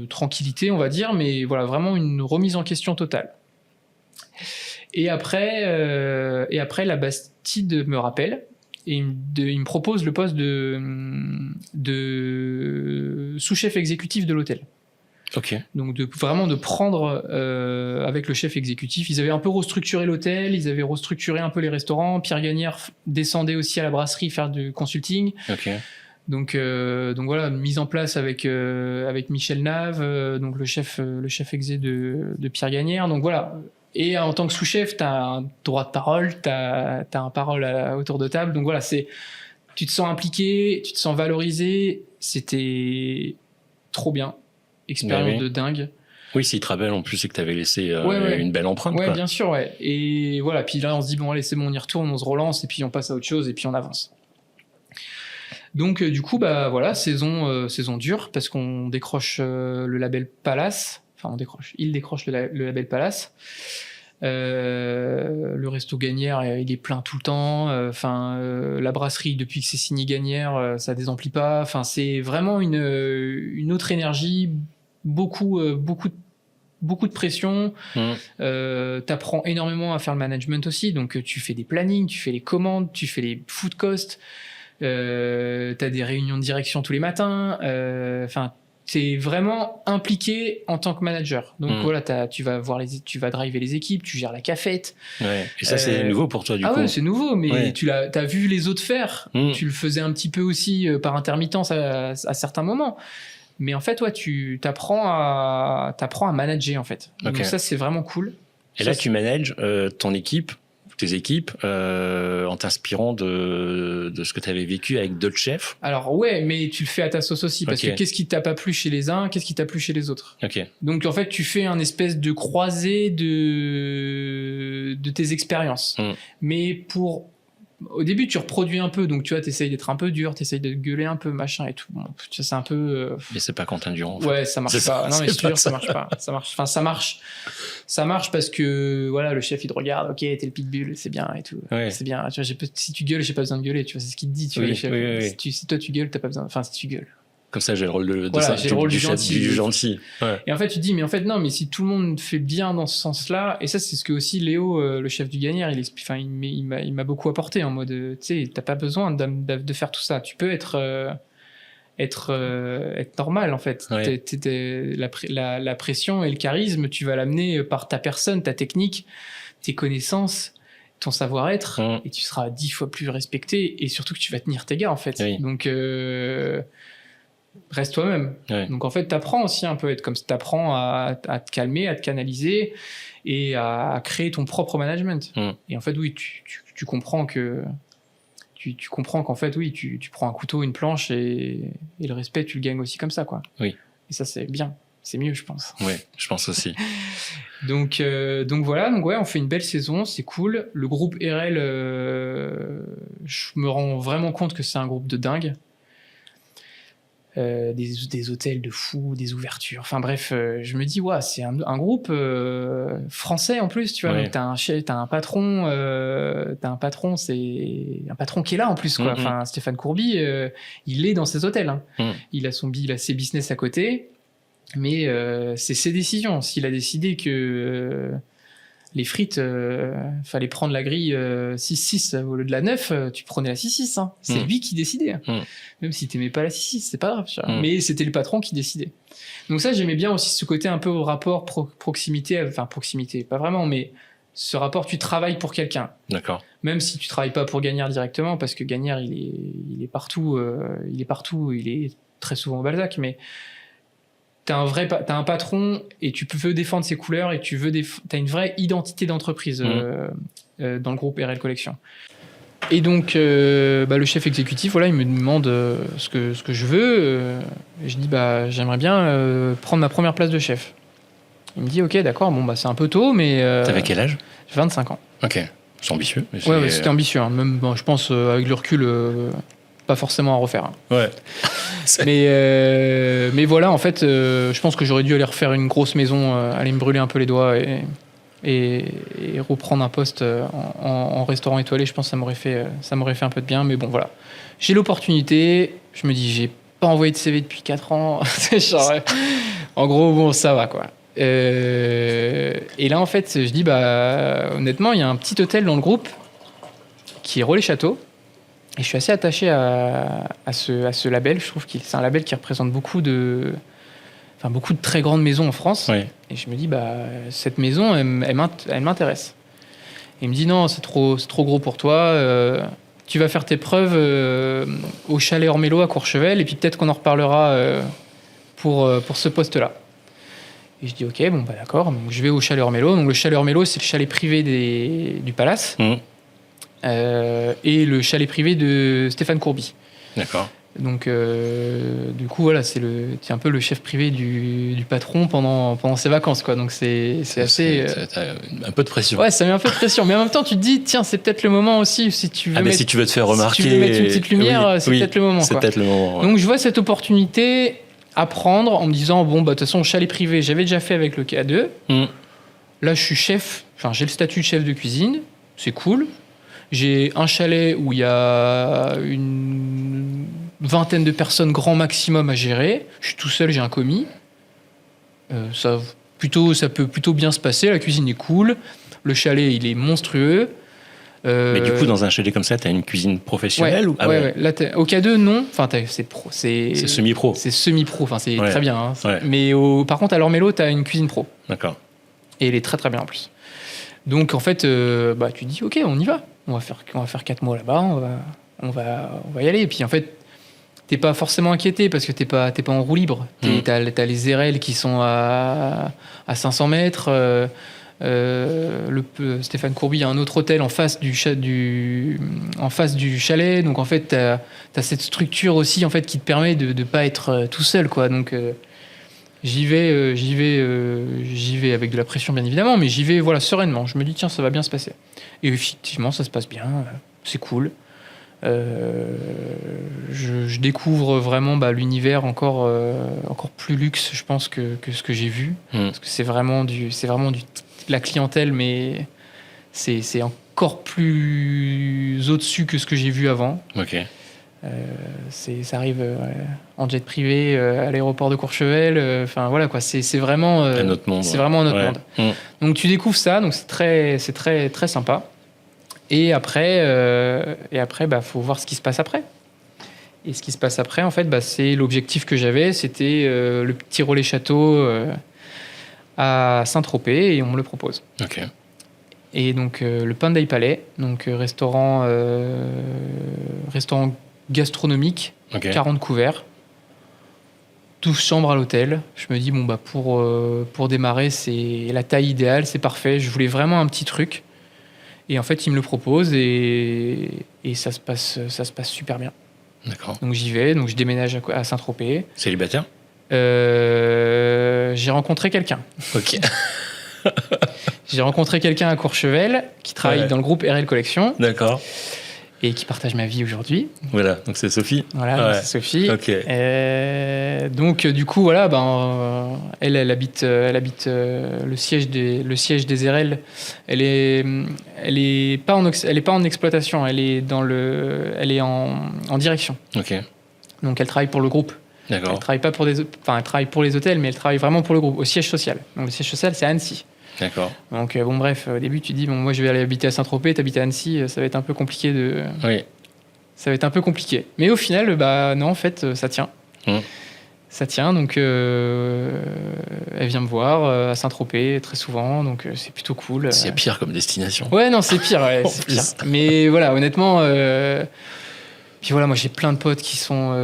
tranquillité, on va dire, mais voilà, vraiment une remise en question totale. Et après, la Bastide me rappelle et il me propose le poste de sous-chef exécutif de l'hôtel. Donc de prendre avec le chef exécutif. Ils avaient un peu restructuré l'hôtel, ils avaient restructuré un peu les restaurants. Pierre Gagnère descendait aussi à la brasserie faire du consulting. Donc voilà, mise en place avec Michel Nave, donc le chef exé de Pierre Gagnère. Donc voilà. Et en tant que sous-chef, tu as un droit de parole, tu as un parole autour de table. Donc voilà, tu te sens impliqué, tu te sens valorisé. C'était trop bien. Expérience de dingue. Oui, s'il te rappelle en plus, c'est que tu avais laissé ouais. une belle empreinte. Ouais, quoi. bien sûr, ouais. Et voilà, puis là, on se dit, bon, allez, c'est bon, on y retourne, on se relance, et puis on passe à autre chose, et puis on avance. Donc, du coup, bah voilà, saison dure, parce qu'on décroche le label Palace. Enfin, il décroche le label Palace. Le resto Gagnère, il est plein tout le temps. La brasserie, depuis que c'est signé Gagnère, ça désemplit pas. Enfin, c'est vraiment une autre énergie, beaucoup de pression. T'apprends énormément à faire le management aussi. Donc, tu fais des plannings, tu fais les commandes, tu fais les food costs. T'as des réunions de direction tous les matins. T'es vraiment impliqué en tant que manager. Donc voilà, tu vas driver les équipes, tu gères la cafette. Ouais. Et ça, c'est nouveau pour toi, du coup. Ah ouais, c'est nouveau, mais t'as vu les autres faire. Tu le faisais un petit peu aussi par intermittence à certains moments. Mais en fait, tu t'apprends à manager, en fait. Okay. Donc ça, c'est vraiment cool. Et là, tu manages ton équipe, tes équipes, en t'inspirant de ce que tu avais vécu avec d'autres chefs. Alors ouais, mais tu le fais à ta sauce aussi, parce que qu'est-ce qui t'a pas plu chez les uns, qu'est-ce qui t'a plu chez les autres. Donc en fait, tu fais un espèce de croisée de tes expériences. Mais au début, tu reproduis un peu, donc tu vois, t'essayes d'être un peu dur, t'essayes de gueuler un peu, machin et tout. Bon, tu vois, c'est un peu. Mais c'est pas Quentin Durand. En fait. Ouais, ça marche pas. Non, mais je te jure, ça marche pas. Ça marche. Enfin, ça marche parce que voilà, le chef il te regarde, ok, t'es le pitbull, c'est bien et tout. Ouais. C'est bien. Tu vois, si tu gueules, j'ai pas besoin de gueuler. Tu vois, c'est ce qu'il te dit. Tu vois, le chef. Si toi tu gueules, t'as pas besoin. Enfin, si tu gueules. Comme ça, j'ai le rôle du gentil. Ouais. Et en fait, tu te dis, mais en fait, non, mais si tout le monde fait bien dans ce sens-là, et ça, c'est ce que aussi Léo, le chef du Gagnère, il m'a beaucoup apporté en mode, tu sais, t'as pas besoin de faire tout ça. Tu peux être normal, en fait. Ouais. La pression et le charisme, tu vas l'amener par ta personne, ta technique, tes connaissances, ton savoir-être, et tu seras 10 fois plus respecté, et surtout que tu vas tenir tes gars, en fait. Oui. Donc, reste toi-même. Ouais. Donc en fait, t'apprends aussi un peu à être comme ça. T'apprends à te calmer, à te canaliser et à créer ton propre management. Et en fait, oui, tu comprends que tu comprends qu'en fait, oui, tu prends un couteau, une planche et le respect, tu le gagnes aussi comme ça, quoi. Oui. Et ça, c'est bien. C'est mieux, je pense. Ouais, je pense aussi. Donc voilà, donc ouais, on fait une belle saison, c'est cool. Le groupe RL, je me rends vraiment compte que c'est un groupe de dingue. Des hôtels de fous, des ouvertures. Enfin bref, je me dis, ouais, c'est un groupe français en plus, tu vois. Ouais. Donc t'as un patron, c'est un patron qui est là en plus, quoi. Enfin, Stéphane Courby, il est dans ses hôtels. Hein. Il a ses business à côté, mais c'est ses décisions. S'il a décidé que les frites, fallait prendre la grille 6-6 au lieu de la 9, tu prenais la 6-6. Hein. C'est lui qui décidait. Même si t'aimais pas la 6-6, c'est pas grave. Mais c'était le patron qui décidait. Donc ça, j'aimais bien aussi ce côté un peu au rapport proximité. Enfin, proximité, pas vraiment, mais ce rapport, tu travailles pour quelqu'un. D'accord. Même si tu travailles pas pour Gagnère directement, parce que Gagnère, il est partout. Il est très souvent au Balzac, mais t'as un patron et tu peux défendre ses couleurs et t'as une vraie identité d'entreprise dans le groupe RL Collection. Et donc, le chef exécutif, voilà, il me demande ce que je veux. Et je dis, j'aimerais bien prendre ma première place de chef. Il me dit, ok, d'accord, bon, c'est un peu tôt, mais... T'avais quel âge ? 25 ans. Ok, c'est ambitieux. Ouais, c'était ambitieux. Hein. Même, je pense, avec le recul... pas forcément à refaire. Ouais. Mais voilà, en fait, je pense que j'aurais dû aller refaire une grosse maison, aller me brûler un peu les doigts et reprendre un poste en restaurant étoilé. Je pense que ça m'aurait fait un peu de bien. Mais bon, voilà. J'ai l'opportunité. Je me dis, j'ai pas envoyé de CV depuis 4 ans. Genre, en gros, bon, ça va, quoi. Et là, en fait, je dis, honnêtement, il y a un petit hôtel dans le groupe qui est Relais Château. Et je suis assez attaché à ce label. Je trouve que c'est un label qui représente beaucoup de très grandes maisons en France. Oui. Et je me dis, cette maison, elle m'intéresse. Et il me dit, non, c'est trop gros pour toi. tu vas faire tes preuves au chalet Ormélo à Courchevel, et puis peut-être qu'on en reparlera pour ce poste-là. Et je dis ok, bon bah d'accord, donc je vais au chalet Ormélo. Donc le chalet Ormélo, c'est le chalet privé du Palace, et le chalet privé de Stéphane Courby. D'accord. Donc du coup voilà, c'est un peu le chef privé du patron pendant ses vacances, quoi. Donc c'est assez un peu de pression. Ouais, ça met un peu de pression, mais en même temps tu te dis tiens, c'est peut-être le moment aussi, si tu veux si tu veux te faire remarquer, si tu veux mettre une petite lumière, c'est peut-être le moment, c'est quoi. peut-être le moment, ouais. Donc je vois cette opportunité à prendre en me disant bon bah de toute façon chalet privé, j'avais déjà fait avec le K2. Là je suis chef, enfin j'ai le statut de chef de cuisine, c'est cool. J'ai un chalet où il y a une vingtaine de personnes grand maximum à gérer. Je suis tout seul, j'ai un commis. Ça peut plutôt bien se passer. La cuisine est cool. Le chalet, il est monstrueux. Mais du coup, dans un chalet comme ça, tu as une cuisine professionnelle ou... Ouais. Là, au K2, non. Enfin, c'est pro. C'est semi-pro. C'est semi-pro. Enfin, c'est très bien. Hein. Ouais. Mais par contre, à l'Ormélo, tu as une cuisine pro. D'accord. Et elle est très très bien en plus. Donc en fait, tu te dis ok, on y va. On va faire 4 mois là-bas. On va y aller. Et puis en fait, t'es pas forcément inquiété parce que t'es pas en roue libre. T'as les érelles qui sont à 500 mètres. Stéphane Courby a un autre hôtel en face du chalet. Donc en fait, t'as cette structure aussi en fait qui te permet de pas être tout seul, quoi. Donc j'y vais avec de la pression bien évidemment, mais j'y vais sereinement. Je me dis tiens, ça va bien se passer. Et effectivement, ça se passe bien. C'est cool. Je découvre vraiment l'univers encore plus luxe, je pense, que ce que j'ai vu. Parce que c'est vraiment la clientèle, mais c'est encore plus au-dessus que ce que j'ai vu avant. Ok. Ça arrive en jet privé à l'aéroport de Courchevel. Enfin voilà quoi, c'est vraiment un autre monde. C'est vraiment un autre monde. Donc tu découvres ça, donc c'est très très sympa. Et après, faut voir ce qui se passe après. Et ce qui se passe après, en fait, c'est l'objectif que j'avais, c'était le petit relais château à Saint-Tropez, et on me le propose. Ok. Et donc le Panday Palais, donc restaurant gastronomique, okay. 40 couverts, 12 chambres à l'hôtel. Je me dis pour démarrer, c'est la taille idéale, c'est parfait. Je voulais vraiment un petit truc. Et en fait, il me le propose et ça se passe super bien. D'accord. Donc j'y vais, donc je déménage à Saint-Tropez. Célibataire ? J'ai rencontré quelqu'un. Ok. J'ai rencontré quelqu'un à Courchevel qui travaille dans le groupe RL Collection. D'accord. Et qui partage ma vie aujourd'hui. Voilà, donc c'est Sophie. Voilà, c'est Sophie. Ok. Donc du coup, voilà, elle habite le siège des RL. Elle est pas en exploitation, elle est en direction. Ok. Donc elle travaille pour le groupe. D'accord. Elle travaille pas elle travaille pour les hôtels, mais elle travaille vraiment pour le groupe, au siège social. Donc le siège social, c'est à Annecy. D'accord. Donc bref, au début tu dis moi je vais aller habiter à Saint-Tropez, t'habites à Annecy, ça va être un peu compliqué Oui. Ça va être un peu compliqué. Mais au final, non, en fait, ça tient. Ça tient, donc elle vient me voir à Saint-Tropez très souvent, donc c'est plutôt cool. C'est pire comme destination. Ouais, non, c'est pire, c'est pire. Mais voilà, honnêtement, puis voilà, moi j'ai plein de potes qui sont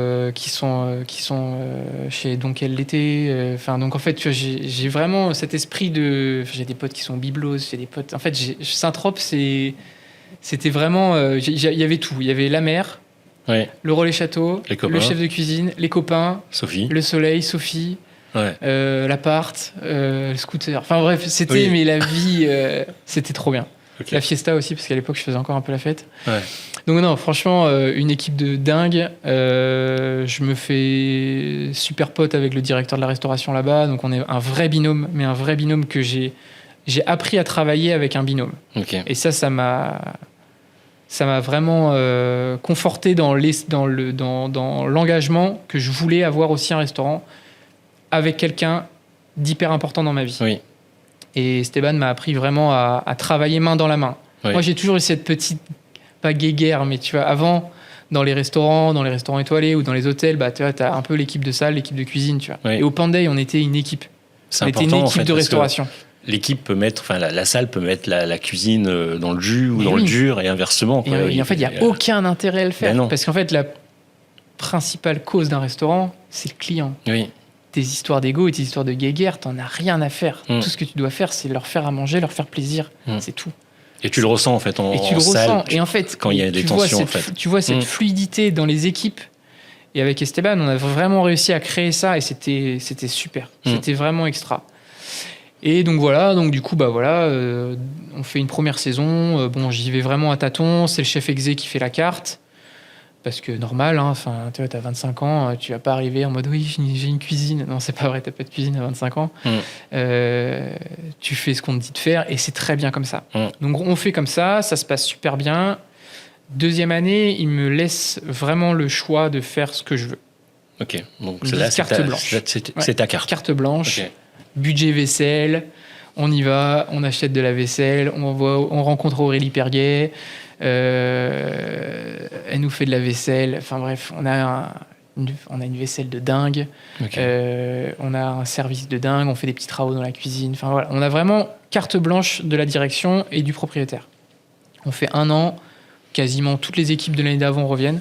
chez Donquel l'été. Enfin, donc en fait, tu vois, j'ai vraiment cet esprit de. J'ai des potes qui sont biblos, j'ai des potes. En fait, Saint-Trope, c'était vraiment. Il y avait tout. Il y avait la mer, le relais château, le chef de cuisine, les copains, Sophie, le soleil, Sophie, l'appart, le scooter. Enfin bref, c'était mais la vie, c'était trop bien. Okay. La fiesta aussi, parce qu'à l'époque, je faisais encore un peu la fête. Ouais. Donc non, franchement, une équipe de dingue. Je me fais super pote avec le directeur de la restauration là-bas. Donc on est un vrai binôme, mais un vrai binôme que j'ai appris à travailler avec un binôme. Okay. Et ça m'a vraiment conforté dans l'engagement que je voulais avoir aussi un restaurant avec quelqu'un d'hyper important dans ma vie. Oui. Et Esteban m'a appris vraiment à travailler main dans la main. Oui. Moi, j'ai toujours eu cette petite, pas guéguerre, mais tu vois, avant, dans les restaurants étoilés ou dans les hôtels, tu vois, t'as un peu l'équipe de salle, l'équipe de cuisine, tu vois. Oui. Et au Panday, on était une équipe. C'est on était une équipe de restauration. l'équipe peut mettre, enfin la salle peut mettre la cuisine dans le jus ou Mais dans le oui. dur et inversement. Quoi. Et en fait, il n'y a aucun intérêt à le faire. Ben non. Parce qu'en fait, la principale cause d'un restaurant, c'est le client. Oui. Tes histoires d'ego et tes histoires de guéguerre, t'en as rien à faire. Tout ce que tu dois faire, c'est leur faire à manger, leur faire plaisir. C'est tout. Et tu le ressens en fait en Et tu le salle, ressens. Et en fait, quand il y a des tensions. En fait. Tu vois cette fluidité dans les équipes. Et avec Esteban, on a vraiment réussi à créer ça et c'était super. C'était vraiment extra. Et donc voilà, donc du coup, bah voilà, on fait une première saison. Bon, j'y vais vraiment à tâtons. C'est le chef exé qui fait la carte. Parce que normal, hein, tu vois, t'as 25 ans, tu vas pas arriver en mode oui, j'ai une cuisine. Non, c'est pas vrai, t'as pas de cuisine à 25 ans. Tu fais ce qu'on te dit de faire et c'est très bien comme ça. Donc on fait comme ça se passe super bien. Deuxième année, il me laisse vraiment le choix de faire ce que je veux. Ok, donc c'est là, carte blanche. C'est ta carte. Carte blanche, okay. Budget vaisselle, on y va, on achète de la vaisselle, on rencontre Aurélie Perguet. Elle nous fait de la vaisselle. Enfin bref, on a une vaisselle de dingue. Okay. On a un service de dingue. On fait des petits travaux dans la cuisine. Enfin voilà, on a vraiment carte blanche de la direction et du propriétaire. On fait 1 an. Quasiment toutes les équipes de l'année d'avant reviennent.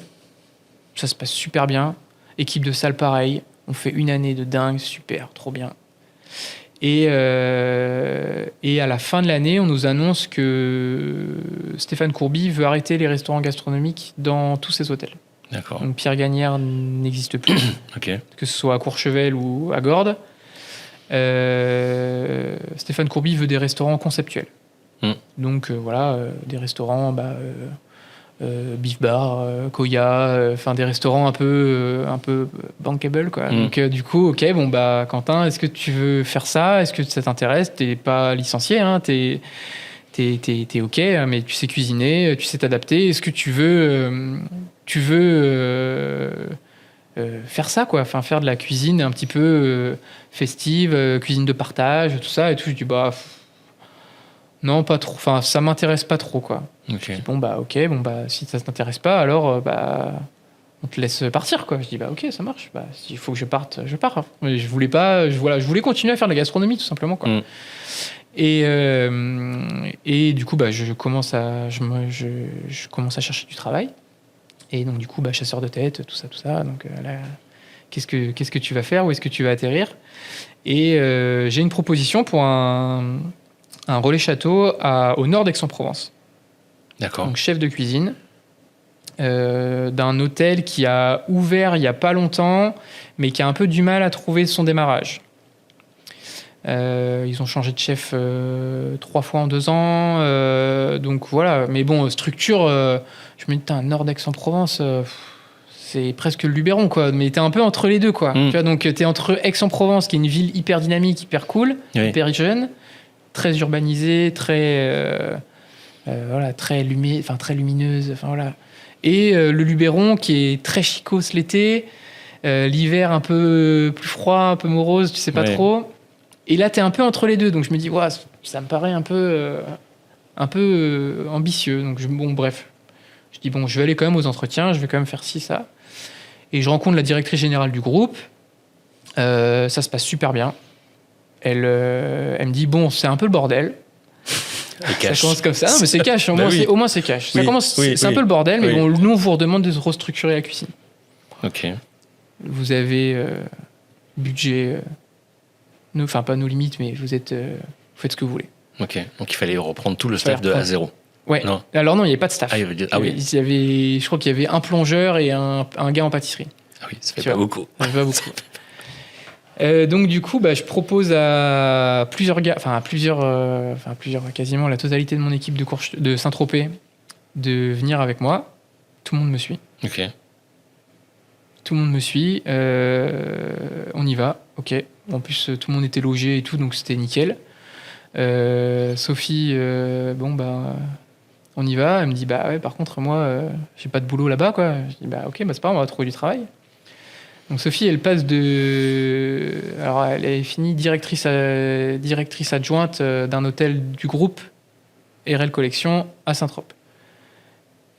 Ça se passe super bien. Équipe de salle pareil. On fait 1 année de dingue, super, trop bien. Et à la fin de l'année, on nous annonce que Stéphane Courby veut arrêter les restaurants gastronomiques dans tous ses hôtels. D'accord. Donc Pierre Gagnère n'existe plus, okay. Que ce soit à Courchevel ou à Gordes. Stéphane Courby veut des restaurants conceptuels. Donc voilà, des restaurants... Beef Bar, Koya, enfin des restaurants un peu bankable quoi. Donc du coup, ok, bon bah Quentin, est-ce que tu veux faire ça? Est-ce que ça t'intéresse? T'es pas licencié, hein, t'es ok, mais tu sais cuisiner, tu sais t'adapter. Est-ce que tu veux faire ça quoi? Enfin faire de la cuisine un petit peu festive, cuisine de partage, tout ça et tout. Je dis bah non, pas trop. Enfin, ça m'intéresse pas trop, quoi. Okay. Je dis, bon, bah, ok, bon, bah, si ça t'intéresse pas, alors, bah, on te laisse partir, quoi. Je dis, bah, ok, ça marche. Bah, s'il faut que je parte, je pars. Mais je voulais pas, je voulais continuer à faire de la gastronomie, tout simplement, quoi. Et du coup, bah, je commence à chercher du travail. Et donc, du coup, bah, chasseur de tête, tout ça. Donc, là, qu'est-ce que tu vas faire? Où est-ce que tu vas atterrir? Et j'ai une proposition pour un relais château au nord d'Aix-en-Provence. D'accord. Donc chef de cuisine d'un hôtel qui a ouvert il n'y a pas longtemps, mais qui a un peu du mal à trouver son démarrage. Ils ont changé de chef 3 fois en 2 ans. Donc voilà, mais bon, structure, je me dis, un nord d'Aix-en-Provence... c'est presque le Luberon, quoi. Mais t'es un peu entre les deux, quoi. Tu vois, donc t'es entre Aix-en-Provence, qui est une ville hyper dynamique, hyper cool, hyper jeune, très urbanisée, très lumineuse, enfin voilà. Et le Luberon qui est très chicos l'été, l'hiver un peu plus froid, un peu morose, tu sais pas trop. Et là t'es un peu entre les deux, donc je me dis ouais, ça me paraît un peu ambitieux. Donc bref, je dis bon, je vais aller quand même aux entretiens, je vais quand même faire ci ça. Et je rencontre la directrice générale du groupe. Ça se passe super bien. Elle me dit bon, c'est un peu le bordel. Ça commence comme ça. Non, mais c'est cash. Au moins, c'est cash. Ça commence, c'est un peu le bordel, mais bon, nous, on vous redemande de restructurer la cuisine. Ok. Vous avez budget, enfin pas nos limites, mais vous faites ce que vous voulez. Ok. Donc il fallait reprendre tout le staff de A à 0. Ouais. Non. Alors non, il n'y avait pas de staff. Oui. Je crois qu'il y avait un plongeur et un gars en pâtisserie. Ah oui, ça fait pas beaucoup. Ça fait pas beaucoup. Donc du coup, bah, je propose à plusieurs gars, quasiment la totalité de mon équipe de Saint-Tropez, de venir avec moi. Tout le monde me suit. Ok. Tout le monde me suit. On y va. Ok. En plus, tout le monde était logé et tout, donc c'était nickel. Sophie, on y va. Elle me dit, bah ouais, par contre, moi, j'ai pas de boulot là-bas, quoi. Je dis, bah ok, bah c'est pas grave, on va trouver du travail. Donc Sophie, elle passe alors elle est finie directrice adjointe d'un hôtel du groupe RL Collection à Saint-Tropez.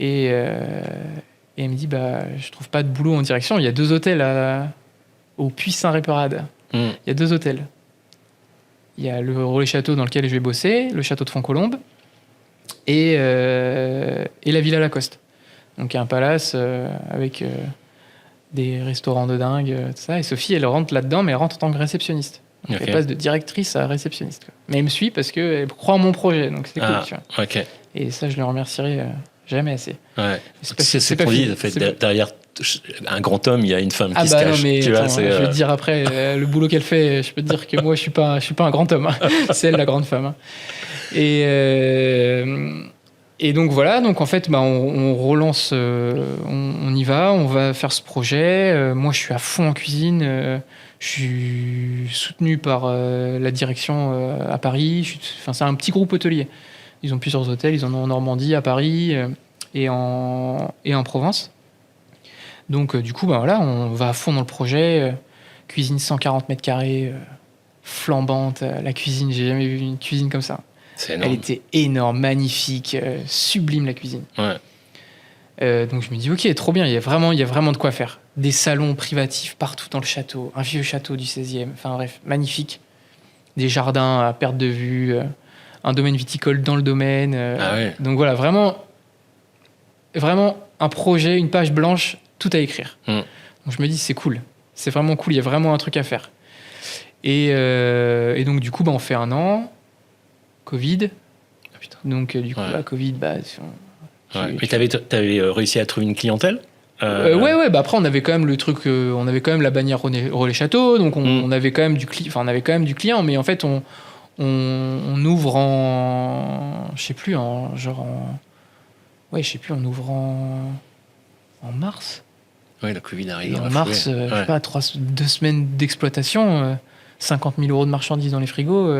Et elle me dit, bah je trouve pas de boulot en direction. Il y a 2 hôtels au Puy Saint-Réparade. Il y a 2 hôtels. il y a le relais château dans lequel je vais bosser, le château de Fontcolombe, et la Villa Lacoste. Donc il y a un palace avec des restaurants de dingue, tout ça. Et Sophie, elle rentre là-dedans, mais elle rentre en tant que réceptionniste. Donc elle passe de directrice à réceptionniste, quoi. Mais elle me suit parce qu'elle croit en mon projet, donc c'est cool, tu vois. Ok. Et ça, je le remercierai jamais assez. Ouais. C'est pas dit, fini. derrière un grand homme, il y a une femme qui se non, cache. mais Tu attends, vois, je vais te dire après, le boulot qu'elle fait, je peux te dire que moi, je suis pas un grand homme, hein. C'est elle la grande femme, hein. Et donc voilà, donc en fait, on relance, on y va, on va faire ce projet. Moi, je suis à fond en cuisine. Je suis soutenu par la direction à Paris. C'est un petit groupe hôtelier. Ils ont plusieurs hôtels. Ils en ont en Normandie, à Paris et en Provence. Donc du coup, voilà, on va à fond dans le projet. Cuisine 140 mètres carrés, flambante. La cuisine, j'ai jamais vu une cuisine comme ça. C'est énorme. Elle était énorme, magnifique, sublime la cuisine. Ouais. Donc je me dis, ok, trop bien, il y a vraiment de quoi faire. Des salons privatifs partout dans le château, un vieux château du 16e, enfin bref, magnifique. Des jardins à perte de vue, un domaine viticole dans le domaine. Ouais. Donc voilà, vraiment un projet, une page blanche, tout à écrire. Donc je me dis, c'est cool, c'est vraiment cool, il y a vraiment un truc à faire. Et donc du coup, on fait 1 an. Covid. Ah, putain. Donc, du coup, Covid, Mais t'avais réussi à trouver une clientèle ouais. Après, on avait quand même le truc, on avait quand même la bannière Relais Château, donc on avait quand même du client, mais en fait, on ouvre je sais plus, on ouvre en mars. Ouais, la Covid arrive. Et en mars, je sais pas, 2 semaines d'exploitation, 50 000 € de marchandises dans les frigos.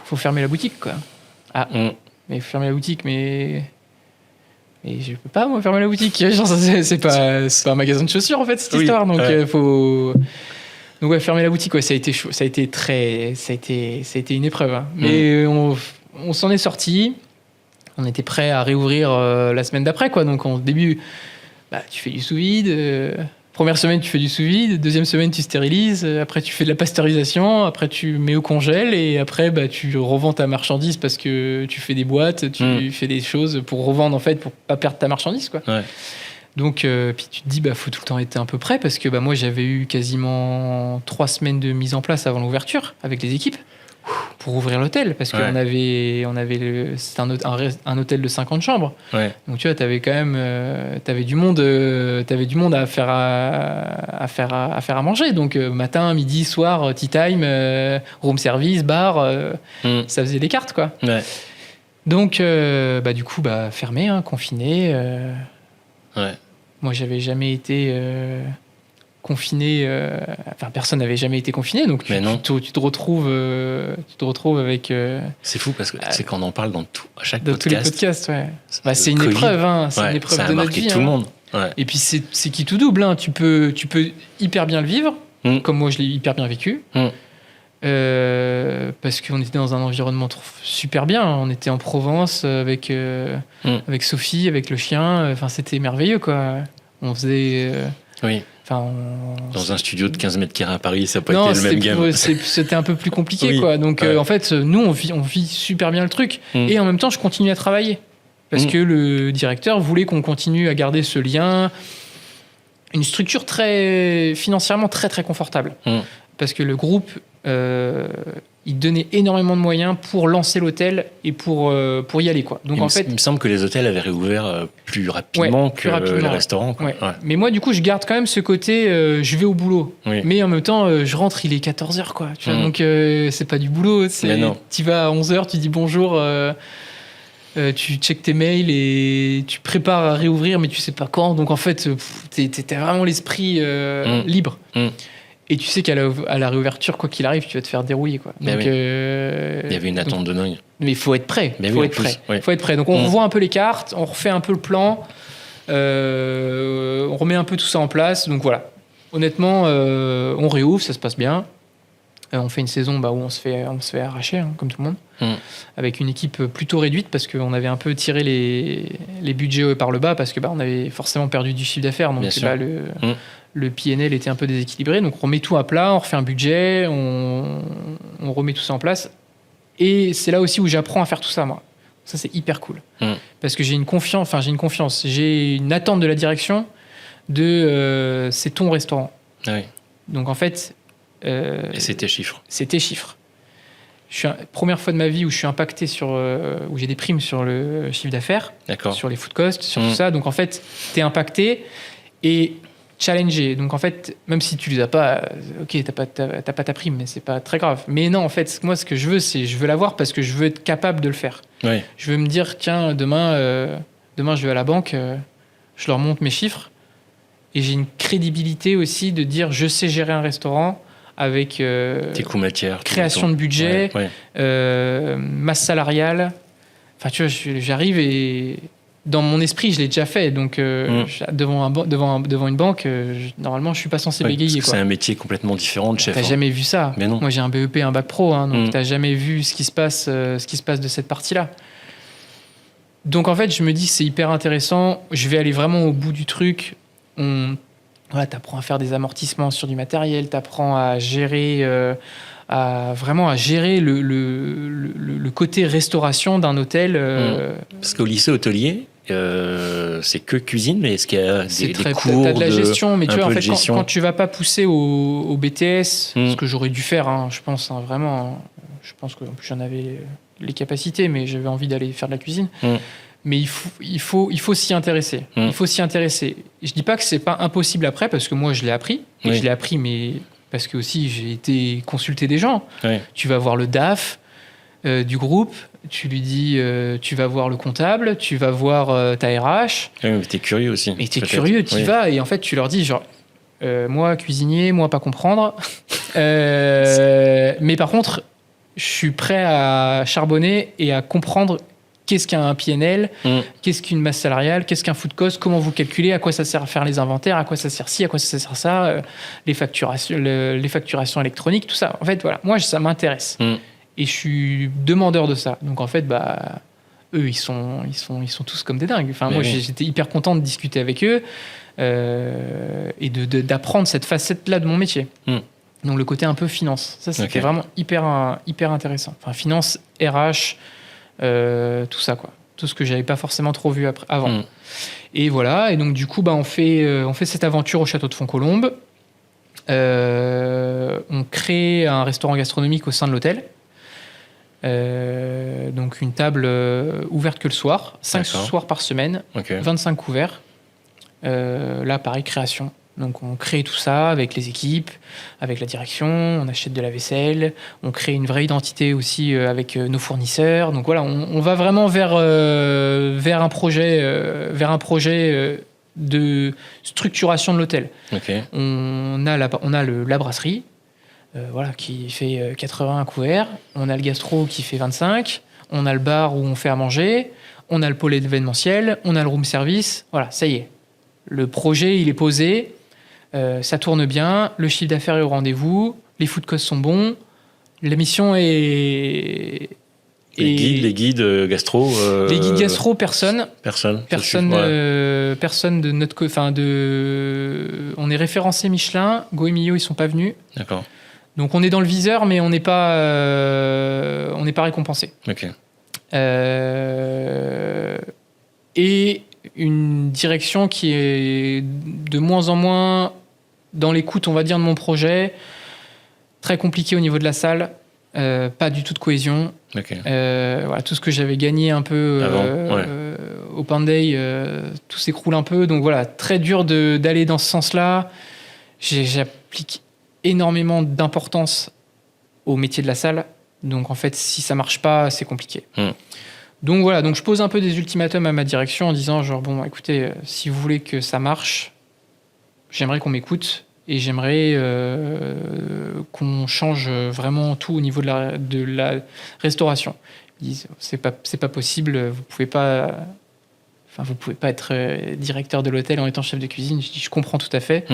Faut fermer la boutique, quoi. Mais faut fermer la boutique, mais je peux pas, moi, fermer la boutique. Genre, c'est pas un magasin de chaussures, en fait, cette histoire. Donc faut donc fermer la boutique, ça a été chaud, ça a été une épreuve, hein. Mais on s'en est sorti. On était prêt à réouvrir la semaine d'après, quoi. Donc au début, tu fais du sous-vide. Première semaine, tu fais du sous-vide. Deuxième semaine, tu stérilises. Après, tu fais de la pasteurisation. Après, tu mets au congèle. Et après, tu revends ta marchandise parce que tu fais des boîtes, tu fais des choses pour revendre, en fait, pour pas perdre ta marchandise, quoi. Ouais. Donc, puis tu te dis, faut tout le temps être un peu prêt parce que moi, j'avais eu quasiment 3 semaines de mise en place avant l'ouverture avec les équipes pour ouvrir l'hôtel parce qu'on avait c'était un hôtel de 50 chambres. Ouais. Donc tu vois, t'avais quand même t'avais du monde à faire à manger. Donc matin, midi, soir, tea time, room service, bar, ça faisait des cartes, quoi. Ouais. Donc du coup fermé, hein, confiné. Ouais. Moi, j'avais jamais été confiné, personne n'avait jamais été confiné, donc tu te retrouves avec. C'est fou parce que c'est quand on en parle à chaque dans podcast. Tous les podcasts, ouais. C'est une épreuve, hein. C'est une épreuve de notre vie. Ça a marqué tout le monde. Ouais. Et puis c'est qui tout double, hein. Tu peux hyper bien le vivre, comme moi je l'ai hyper bien vécu, parce qu'on était dans un environnement super bien. On était en Provence avec Sophie, avec le chien. C'était merveilleux, quoi. On faisait. Oui. Dans un studio de 15 mètres carrés à Paris, ça n'a pas été le même game. C'était un peu plus compliqué, quoi. Donc, en fait, nous, on vit super bien le truc. Et en même temps, je continue à travailler. Parce que le directeur voulait qu'on continue à garder ce lien. Une structure financièrement très, très confortable. Parce que le groupe, il donnait énormément de moyens pour lancer l'hôtel et pour y aller, quoi. Donc, il me semble que les hôtels avaient réouvert plus rapidement que les restaurants, quoi. Ouais. Mais moi, du coup, je garde quand même ce côté, je vais au boulot. Mais en même temps, je rentre, il est 14h, quoi. Tu vois, donc, c'est pas du boulot. Tu vas à 11h, tu dis bonjour, tu checkes tes mails et tu prépares à réouvrir, mais tu sais pas quand. Donc, en fait, t'as vraiment l'esprit libre. Et tu sais qu'à la réouverture, quoi qu'il arrive, tu vas te faire dérouiller, quoi. Donc, il y avait une attente de dingue. Mais il faut être prêt. Faut être prêt. Donc on revoit un peu les cartes, on refait un peu le plan, on remet un peu tout ça en place. Donc voilà. Honnêtement, on réouvre, ça se passe bien. On fait une saison où on se fait arracher, hein, comme tout le monde, avec une équipe plutôt réduite parce qu'on avait un peu tiré les budgets par le bas parce que on avait forcément perdu du chiffre d'affaires. Donc le PNL était un peu déséquilibré. Donc on remet tout à plat, on refait un budget, on remet tout ça en place. Et c'est là aussi où j'apprends à faire tout ça, moi. Ça, c'est hyper cool. Parce que j'ai une confiance, j'ai une attente de la direction c'est ton restaurant. Ah oui. Donc en fait... et c'est tes chiffres. C'est tes chiffres. Première fois de ma vie où je suis impacté où j'ai des primes sur le chiffre d'affaires, sur les food costs, sur tout ça. Donc en fait, t'es impacté et challengé. Donc en fait, même si tu les as pas, ok, t'as pas ta prime, mais c'est pas très grave. Mais non, en fait, moi, ce que je veux, je veux l'avoir parce que je veux être capable de le faire. Oui. Je veux me dire, tiens, demain, je vais à la banque, je leur montre mes chiffres et j'ai une crédibilité aussi de dire, je sais gérer un restaurant. Avec tes coûts matières, création de budget, masse salariale. Enfin, tu vois, j'arrive et dans mon esprit, je l'ai déjà fait. Donc, devant une banque, normalement, je suis pas censé bégayer. Parce que c'est un métier complètement différent de chef. T'as jamais vu ça. Mais non. Moi, j'ai un BEP, un bac pro, hein, donc t'as jamais vu ce qui se passe de cette partie-là. Donc, en fait, je me dis, c'est hyper intéressant. Je vais aller vraiment au bout du truc. T'apprends à faire des amortissements sur du matériel, t'apprends à gérer, vraiment à gérer le côté restauration d'un hôtel. Parce qu'au lycée hôtelier, c'est que cuisine, mais est-ce qu'il y a des cours t'as de la gestion, mais tu vois, en fait, quand tu vas pas pousser au BTS, ce que j'aurais dû faire, hein, je pense, hein, vraiment, hein, je pense que en plus, j'en avais les capacités, mais j'avais envie d'aller faire de la cuisine. Mais il faut s'y intéresser. Il faut s'y intéresser. Je dis pas que c'est pas impossible après, parce que moi, je l'ai appris. Et je l'ai appris, mais parce que aussi, j'ai été consulter des gens. Tu vas voir le DAF du groupe, tu lui dis, tu vas voir le comptable, tu vas voir ta RH. Oui, mais t'es curieux aussi. Et t'es curieux, tu y vas. Et en fait, tu leur dis, genre, moi, cuisinier, moi, pas comprendre. Mais par contre, je suis prêt à charbonner et à comprendre qu'est-ce qu'un PNL, qu'est-ce qu'une masse salariale, qu'est-ce qu'un food cost, comment vous calculez, à quoi ça sert à faire les inventaires, à quoi ça sert ci, à quoi ça sert ça, les facturations électroniques, tout ça. En fait, voilà, moi, ça m'intéresse. Et je suis demandeur de ça. Donc, en fait, eux, ils sont tous comme des dingues. Enfin, moi, j'étais hyper content de discuter avec eux et d'apprendre cette facette-là de mon métier. Donc, le côté un peu finance. Ça, c'était vraiment hyper intéressant. Enfin, finance, RH... tout ça, quoi. Tout ce que j'avais pas forcément trop vu avant. Et voilà. Et donc, du coup, on fait cette aventure au château de Fontcolombe. On crée un restaurant gastronomique au sein de l'hôtel. Donc, une table ouverte que le soir. 5 soirs par semaine. 25 couverts. Là, pareil, création. Donc, on crée tout ça avec les équipes, avec la direction, on achète de la vaisselle, on crée une vraie identité aussi avec nos fournisseurs. Donc voilà, on va vraiment vers un projet de structuration de l'hôtel. On a la brasserie, qui fait 80 couverts, on a le gastro qui fait 25, on a le bar où on fait à manger, on a le pôle événementiel, on a le room service. Voilà, ça y est. Le projet, il est posé. Ça tourne bien, le chiffre d'affaires est au rendez-vous, les food costs sont bons, la mission est... Les guides gastro Les guides gastro, personne de notre côté. On est référencé Michelin, Go et Millau, ils sont pas venus. D'accord. Donc on est dans le viseur, mais on n'est pas récompensé. Et une direction qui est de moins en moins dans l'écoute, on va dire, de mon projet. Très compliqué au niveau de la salle. Pas du tout de cohésion. Tout ce que j'avais gagné un peu au Panday, tout s'écroule un peu. Donc voilà, très dur d'aller dans ce sens-là. J'applique énormément d'importance au métier de la salle. Donc en fait, si ça marche pas, c'est compliqué. Donc voilà, donc je pose un peu des ultimatums à ma direction en disant genre écoutez, si vous voulez que ça marche, j'aimerais qu'on m'écoute et j'aimerais qu'on change vraiment tout au niveau de la restauration. Ils disent c'est pas possible, vous pouvez pas être directeur de l'hôtel en étant chef de cuisine. Je dis je comprends tout à fait.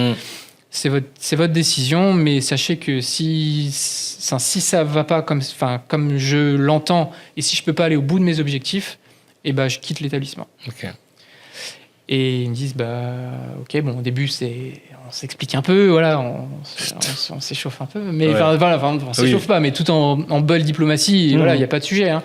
c'est votre décision, mais sachez que si ça va pas comme je l'entends, et si je peux pas aller au bout de mes objectifs, eh ben, je quitte l'établissement. Ok. Et ils me disent, ok, bon, au début, on s'explique un peu, voilà, on s'échauffe un peu, mais on s'échauffe pas, mais tout en bonne diplomatie, voilà, il n'y a pas de sujet. Hein.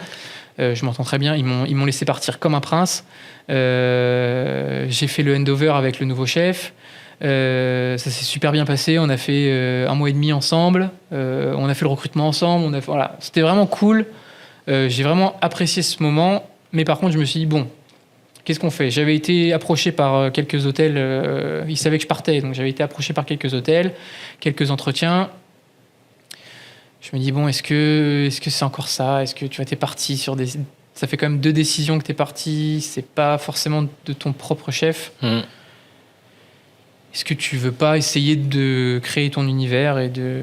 Je m'entends très bien, ils m'ont laissé partir comme un prince. J'ai fait le handover avec le nouveau chef. Ça s'est super bien passé. On a fait 1 mois et demi ensemble. On a fait le recrutement ensemble. Voilà, c'était vraiment cool. J'ai vraiment apprécié ce moment. Mais par contre, je me suis dit, bon, qu'est-ce qu'on fait ? J'avais été approché par quelques hôtels. Ils savaient que je partais, donc j'avais été approché par quelques hôtels, quelques entretiens. Je me dis, bon, est-ce que c'est encore ça ? Est-ce que tu t'es parti sur des... Ça fait quand même 2 décisions que t'es parti. C'est pas forcément de ton propre chef. Est-ce que tu veux pas essayer de créer ton univers et de...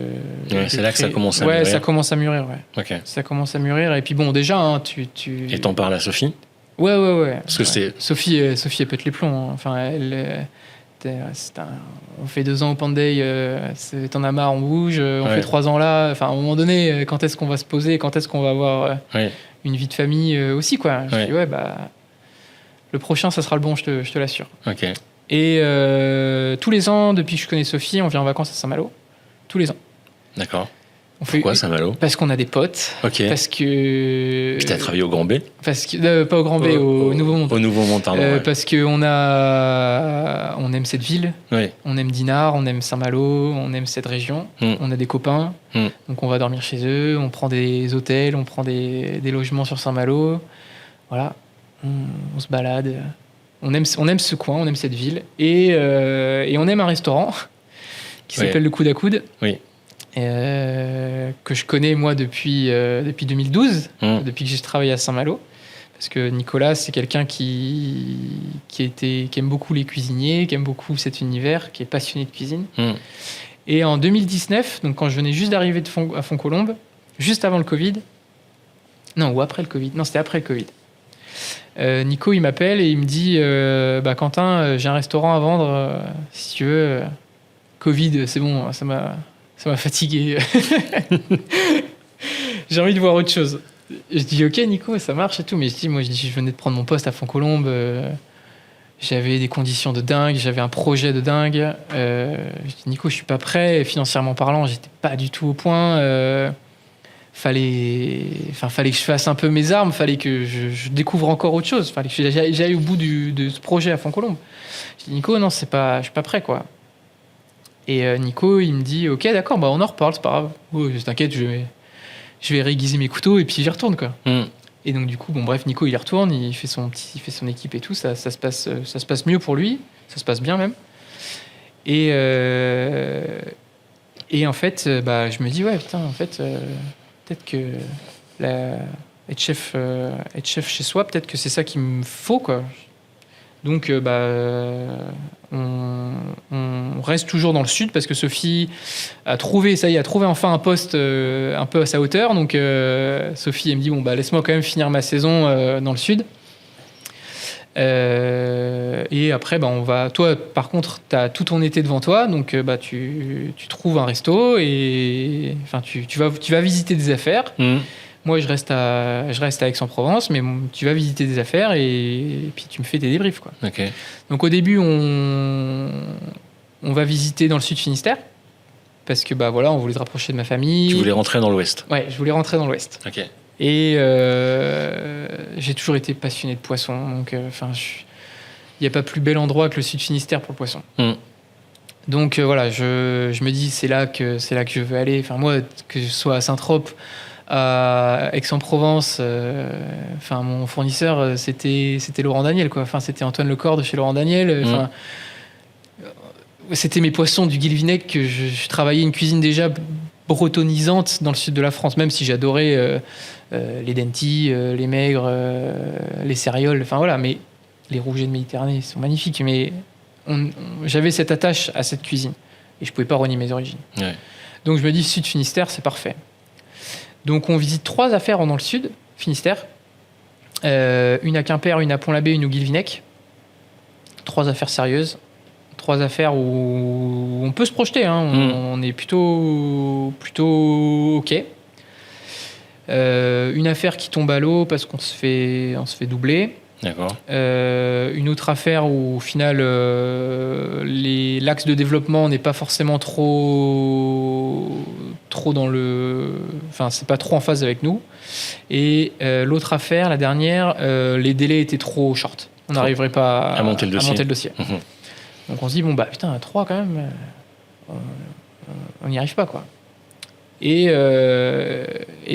c'est là que ça commence à mûrir. Ouais, ça commence à mûrir, ouais. Ok. Ça commence à mûrir. Et puis bon, déjà, hein, Et t'en parles à Sophie ? Ouais. Parce que c'est... Sophie, elle pète les plombs. Hein. Enfin, on fait 2 ans au Panday, t'en as marre, on bouge. On fait 3 ans là. Enfin, à un moment donné, quand est-ce qu'on va se poser ? Quand est-ce qu'on va avoir une vie de famille aussi, quoi. Je dis, le prochain, ça sera le bon, je te l'assure. Ok. Et tous les ans, depuis que je connais Sophie, on vient en vacances à Saint-Malo. Tous les ans. D'accord. Pourquoi Saint-Malo ? Parce qu'on a des potes. Ok. Parce que... Puis t'as travaillé au Grand B ? Parce que, pas au Grand B, au Nouveau-Monde. Au Nouveau-Monde, pardon. Parce qu'on aime cette ville. Oui. On aime Dinard, on aime Saint-Malo, on aime cette région. On a des copains. Donc on va dormir chez eux, on prend des hôtels, on prend des logements sur Saint-Malo. Voilà. On se balade. On aime ce coin, on aime cette ville. Et on aime un restaurant qui s'appelle Le Coude à Coude. Oui. Que je connais, moi, depuis 2012, depuis que j'ai travaillé à Saint-Malo. Parce que Nicolas, c'est quelqu'un qui aime beaucoup les cuisiniers, qui aime beaucoup cet univers, qui est passionné de cuisine. Et en 2019, donc quand je venais juste d'arriver à Fontcolombe, juste avant le Covid, non, ou après le Covid, non, c'était après le Covid, Nico, il m'appelle et il me dit Quentin, j'ai un restaurant à vendre, si tu veux. Covid, c'est bon, ça m'a fatigué. J'ai envie de voir autre chose. Je dis ok Nico, ça marche et tout, mais je venais de prendre mon poste à Fontcolombe, j'avais des conditions de dingue, j'avais un projet de dingue. Je dis Nico, je suis pas prêt, financièrement parlant, j'étais pas du tout au point. Fallait que je fasse un peu mes armes, fallait que je découvre encore autre chose, fallait que j'aille au bout de ce projet à Fontcolombe. Je dis Nico, non, je suis pas prêt, quoi. Et Nico, il me dit ok, d'accord, on en reparle, c'est pas grave. Oh, t'inquiète, je vais réaiguiser mes couteaux et puis j'y retourne, quoi. Et donc du coup, Nico, il y retourne, il fait son équipe et tout, ça se passe mieux pour lui, ça se passe bien même. Et en fait, je me dis peut-être que être chef chez soi, peut-être que c'est ça qu'il me faut, quoi. Donc, on reste toujours dans le sud parce que Sophie a trouvé enfin un poste un peu à sa hauteur. Donc, Sophie, elle me dit laisse-moi quand même finir ma saison dans le sud. Et après, on va. Toi, par contre, tu as tout ton été devant toi, donc tu trouves un resto et tu vas visiter des affaires. Moi, je reste à Aix-en-Provence, mais tu vas visiter des affaires et puis tu me fais tes débriefs, quoi. Okay. Donc au début, on va visiter dans le sud Finistère parce que on voulait se rapprocher de ma famille. Tu voulais rentrer dans l'Ouest. Ouais, je voulais rentrer dans l'Ouest. Ok. Et j'ai toujours été passionné de poisson, donc il n'y a pas plus bel endroit que le sud Finistère pour le poisson. Donc je me dis c'est là que je veux aller. Enfin moi, que je sois à Saint-Trope, à Aix-en-Provence, mon fournisseur c'était Laurent Daniel, quoi. Enfin c'était Antoine Lecor de chez Laurent Daniel. C'était mes poissons du Guilvinec que je travaillais une cuisine déjà bretonisante dans le sud de la France, même si j'adorais les dentis, les maigres, les cérioles, mais les rougets de Méditerranée sont magnifiques, mais j'avais cette attache à cette cuisine et je pouvais pas renier mes origines. Ouais. Donc je me dis sud Finistère, c'est parfait. Donc on visite 3 affaires dans le sud Finistère, une à Quimper, une à Pont-l'Abbé, une au Guilvinec. 3 affaires sérieuses. 3 affaires où on peut se projeter, hein. On est plutôt OK. Une affaire qui tombe à l'eau parce qu'on se fait doubler. D'accord. Une autre affaire où au final l'axe de développement n'est pas forcément trop dans le... Enfin, c'est pas trop en phase avec nous. Et l'autre affaire, la dernière, les délais étaient trop short. On n'arriverait pas à monter le dossier. Donc on se dit, bon bah putain, à 3 quand même, on n'y arrive pas, quoi. Et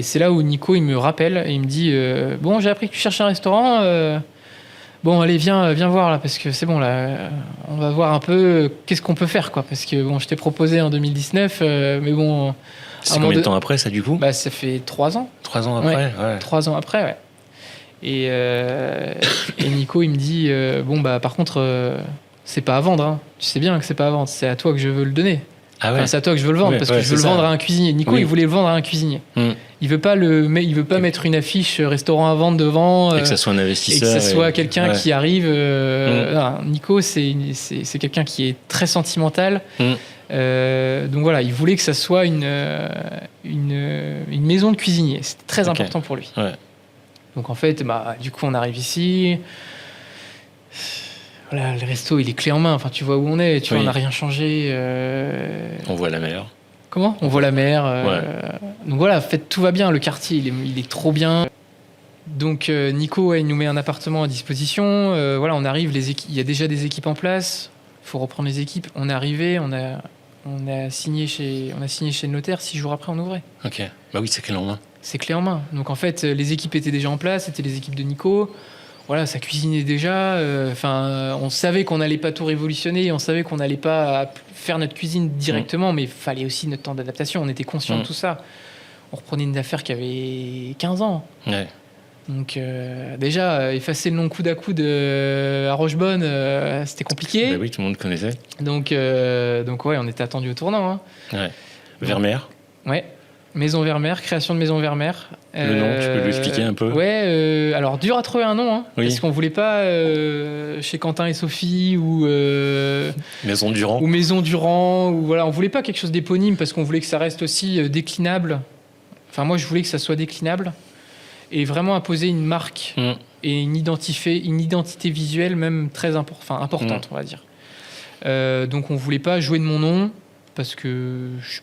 c'est là où Nico, il me rappelle et il me dit, bon, j'ai appris que tu cherches un restaurant, bon, allez, viens voir là, parce que c'est bon, là, on va voir un peu qu'est-ce qu'on peut faire, quoi. Parce que bon, je t'ai proposé en 2019, mais bon... C'est combien de temps après, ça, du coup? Bah, ça fait 3 ans. 3 ans après, ouais. 3 ans après, ouais. Et Nico, il me dit, bon, bah, par contre, c'est pas à vendre, hein. Tu sais bien que c'est pas à vendre, c'est à toi que je veux le donner. Ah ouais. Enfin, c'est à toi que je veux le vendre, parce que je veux le vendre à un cuisinier. Nico, il voulait le vendre à un cuisinier. Il veut pas mettre une affiche restaurant à vendre devant. Et que ça soit un investisseur. Et que ça soit quelqu'un qui arrive. Non, Nico, c'est quelqu'un qui est très sentimental. Donc voilà, il voulait que ça soit une maison de cuisinier. C'était très important pour lui. Ouais. Donc en fait, bah, du coup, on arrive ici. Voilà, le resto, il est clé en main. Enfin, tu vois où on est. Tu vois, on n'a rien changé. On voit la mer. Comment ? On voit la mer. Donc voilà, en fait, tout va bien. Le quartier, il est trop bien. Donc Nico, il nous met un appartement à disposition. Voilà, on arrive. Il y a déjà des équipes en place. Il faut reprendre les équipes. On est arrivé. On a signé chez le notaire. 6 jours après, on ouvrait. Ok. Bah oui, c'est clé en main. C'est clé en main. Donc en fait, les équipes étaient déjà en place. C'était les équipes de Nico. Voilà, ça cuisinait déjà. On savait qu'on n'allait pas tout révolutionner. On savait qu'on n'allait pas faire notre cuisine directement, mais il fallait aussi notre temps d'adaptation. On était conscient de tout ça. On reprenait une affaire qui avait 15 ans. Ouais. Donc déjà, effacer le nom coude à coude à Rochebonne, c'était compliqué. Bah oui, tout le monde connaissait. Donc ouais, on était attendu au tournant. Hein. Ouais. Vermeer. Ouais. Maison Vermeer, création de Maison Vermeer. Le nom, tu peux lui expliquer un peu? Ouais, alors dur à trouver un nom, hein, oui. parce qu'on voulait pas chez Quentin et Sophie ou Maison Durand. Ou Maison Durand, ou voilà, on voulait pas quelque chose d'éponyme parce qu'on voulait que ça reste aussi déclinable. Enfin, moi, je voulais que ça soit déclinable et vraiment imposer une marque et une identité visuelle même très importante, on va dire. Donc, on voulait pas jouer de mon nom. Parce que je suis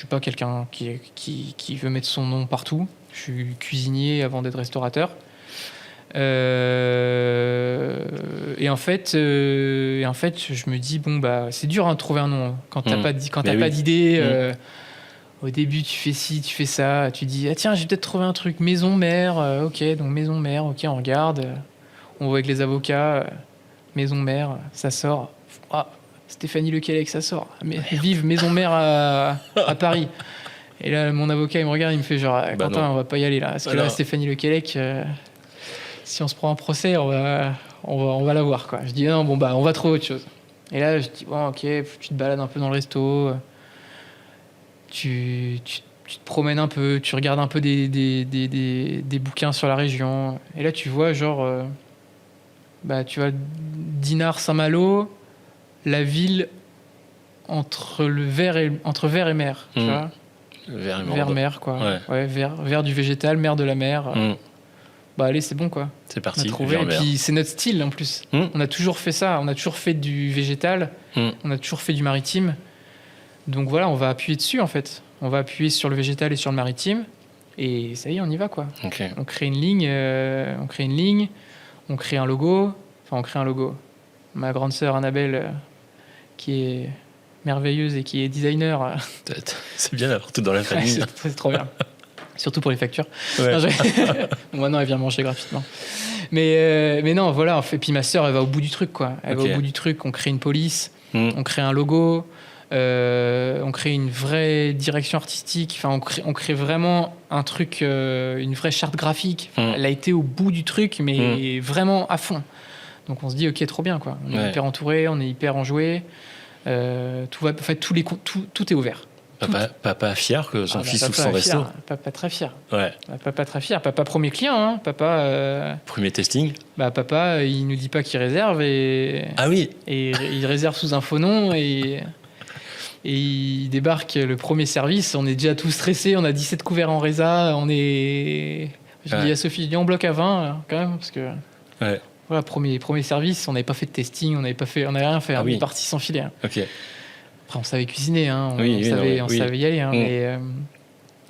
pas quelqu'un qui veut mettre son nom partout. Je suis cuisinier avant d'être restaurateur. Et en fait, je me dis bon bah c'est dur de trouver un nom quand t'as pas d'idée. Au début, tu fais ci, tu fais ça. Tu dis ah tiens, j'ai peut-être trouvé un truc. Maison mère. Ok, donc maison mère. Ok, on regarde. On voit avec les avocats. Maison mère, ça sort. Stéphanie Lequelec, ça sort. Mais vive Maison Mère à Paris. Et là, mon avocat, il me regarde, il me fait genre, Quentin, on va pas y aller là. Parce que là, Stéphanie Lequelec, si on se prend un procès, on va la voir, quoi. Je dis, non, bon, bah, on va trouver autre chose. Et là, je dis, bon, ok, tu te balades un peu dans le resto, tu te promènes un peu, tu regardes un peu des bouquins sur la région. Et là, tu vois, genre, tu vois, Dinard, Saint-Malo, la ville entre Vers et mer, tu vois. Vers mer, quoi. Ouais, vers du végétal, mer de la mer. Bah allez, c'est bon, quoi. C'est parti. On a trouvé. Et puis c'est notre style en plus. On a toujours fait ça. On a toujours fait du végétal. On a toujours fait du maritime. Donc voilà, on va appuyer dessus en fait. On va appuyer sur le végétal et sur le maritime. Et ça y est, on y va, quoi. Okay. On crée une ligne. On crée un logo. Enfin, on crée un logo. Ma grande sœur Annabelle, qui est merveilleuse et qui est designer. C'est bien d'avoir tout dans la famille. C'est trop bien. Surtout pour les factures. Ouais. Bon, maintenant, elle vient manger gratuitement. Mais non, voilà. Puis ma sœur, elle va au bout du truc, quoi. Elle va au bout du truc. On crée une police, on crée un logo, on crée une vraie direction artistique. Enfin, on crée vraiment un truc, une vraie charte graphique. Elle a été au bout du truc, mais vraiment à fond. Donc on se dit ok, trop bien, quoi. On est hyper entouré, on est hyper enjoué. Tout est ouvert. Papa fier que son fils ouvre papa son resto. fier, papa très fier. Ouais. Papa très fier. Papa premier client. Hein. Papa, Premier testing. papa, il nous dit pas qu'il réserve et Ah oui. il réserve sous un faux nom et il débarque le premier service. On est déjà tout stressé. On a 17 couverts en résa. Je dis à Sophie, on bloque à 20 quand même parce que. Ouais. Voilà, premier service. On n'avait pas fait de testing. On n'avait rien fait. On est parti sans filet. Hein. Ok. Après, on savait cuisiner, hein. On savait y aller. Hein, mais,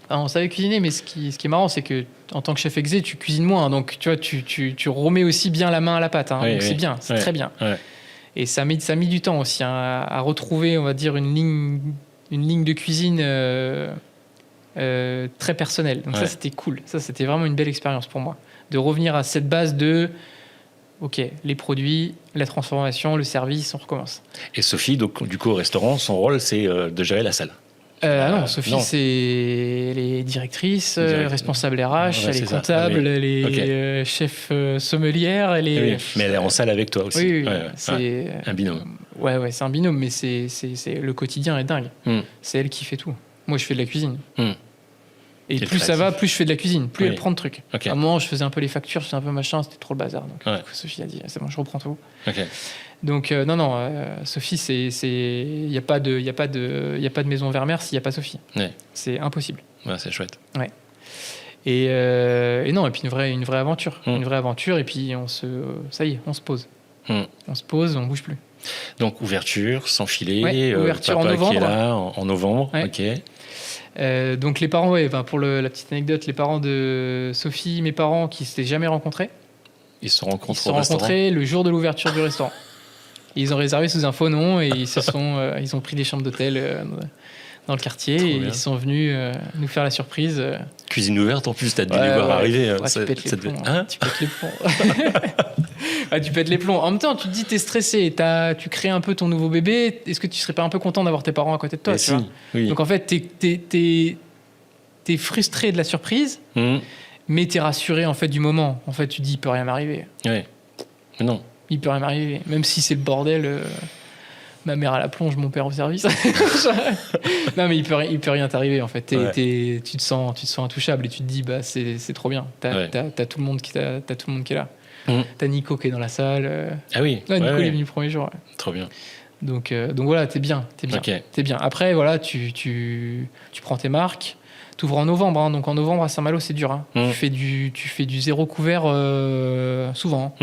on savait cuisiner, mais ce qui est marrant, c'est que en tant que chef exé, tu cuisines moins. Hein, donc, tu vois, tu remets aussi bien la main à la pâte. Hein, donc, c'est bien, c'est très bien. Ouais. Et ça a mis du temps aussi hein, à retrouver, on va dire, une ligne de cuisine très personnelle. Donc, ça, c'était cool. Ça, c'était vraiment une belle expérience pour moi. De revenir à cette base de... Ok, les produits, la transformation, le service, on recommence. Et Sophie, donc, du coup, au restaurant, son rôle, c'est de gérer la salle. Non, Sophie, c'est les directrices, responsables RH, elle est comptable, elle est chef sommelière, elle est... Oui, mais elle est en salle avec toi aussi. Oui, c'est un binôme. Ouais, c'est un binôme, mais c'est le quotidien est dingue. C'est elle qui fait tout. Moi, je fais de la cuisine. Et plus ça va, plus je fais de la cuisine, plus elle prend de trucs. À un moment, je faisais un peu les factures, je faisais un peu machin, c'était trop le bazar. Donc, du coup, Sophie a dit, c'est bon, je reprends tout. Donc, non, Sophie, il n'y a pas de maison Vermeer s'il n'y a pas Sophie. C'est impossible. Ouais, c'est chouette. Ouais. Et non, et puis une vraie aventure. Une vraie aventure, et puis ça y est, on se pose. On se pose, on bouge plus. Donc, ouverture, sans filet, ouverture papa en novembre. qui est là, en novembre. Ok. Donc les parents, pour la petite anecdote, les parents de Sophie, mes parents qui s'étaient jamais rencontrés, ils se rencontrent le jour de l'ouverture du restaurant. Ils ont réservé sous un faux nom et ils ont pris des chambres d'hôtel dans le quartier et ils sont venus nous faire la surprise. Cuisine ouverte en plus, t'as dû les voir arriver. Tu pètes les plombs. Tu pètes les plombs. Tu pètes les plombs. En même temps, tu te dis, t'es stressé, tu crées un peu ton nouveau bébé. Est-ce que tu serais pas un peu content d'avoir tes parents à côté de toi, tu vois ? Donc en fait, t'es frustré de la surprise, mais t'es rassuré en fait du moment. En fait, tu te dis, il peut rien m'arriver. Oui. Mais non. Il peut rien m'arriver, même si c'est le bordel. Ma mère à la plonge, mon père au service. Non, mais il peut rien t'arriver en fait. Tu te sens intouchable et tu te dis bah c'est trop bien. T'as tout le monde qui est là. T'as Nico qui est dans la salle. Ah oui. Nico il est venu le premier jour. Trop bien. Donc voilà, t'es bien. T'es bien. Après voilà, tu prends tes marques. T'ouvres en novembre, hein. Donc en novembre à Saint-Malo c'est dur. Hein. Tu fais du 0 couvert souvent.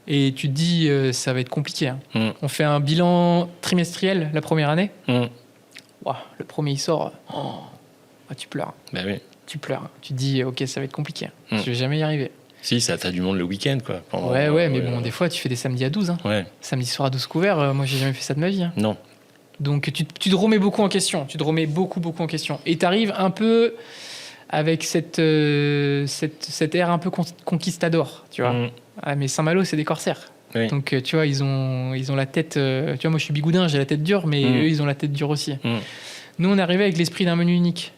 Et tu te dis, ça va être compliqué. Hein. On fait un bilan trimestriel la première année. Wow, le premier, il sort. Tu pleures. Bah oui. Tu pleures. Tu te dis, OK, ça va être compliqué. Je vais jamais y arriver. Si, ça t'as du monde le week-end, quoi. Ouais, mais bon, des fois, tu fais des samedis à 12. Hein. Ouais. Samedi soir à 12 couverts, moi, j'ai jamais fait ça de ma vie. Hein. Non. Donc, tu te remets beaucoup en question. Tu te remets beaucoup en question. Et tu arrives un peu avec cette ère un peu conquistador, tu vois. Ah, mais Saint-Malo, c'est des corsaires. Oui. Donc, tu vois, ils ont la tête... tu vois, moi, je suis bigoudin, j'ai la tête dure, mais eux, ils ont la tête dure aussi. Nous, on est arrivé avec l'esprit d'un menu unique.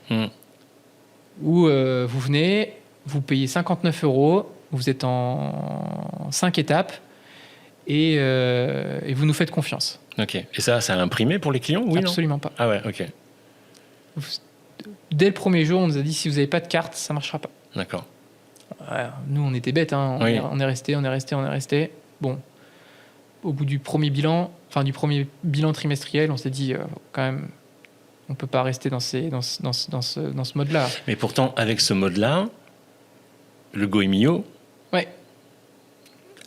Où vous venez, vous payez 59 €, vous êtes en 5 étapes, et vous nous faites confiance. Ok. Et ça a imprimé pour les clients, oui? Absolument pas. Ah ouais, ok. Dès le premier jour, on nous a dit, si vous n'avez pas de carte, ça ne marchera pas. D'accord. Ouais, nous, on était bêtes. Hein. On est resté. Bon, au bout du premier bilan trimestriel, on s'est dit, quand même, on ne peut pas rester dans ce mode-là. Mais pourtant, avec ce mode-là, le Goemio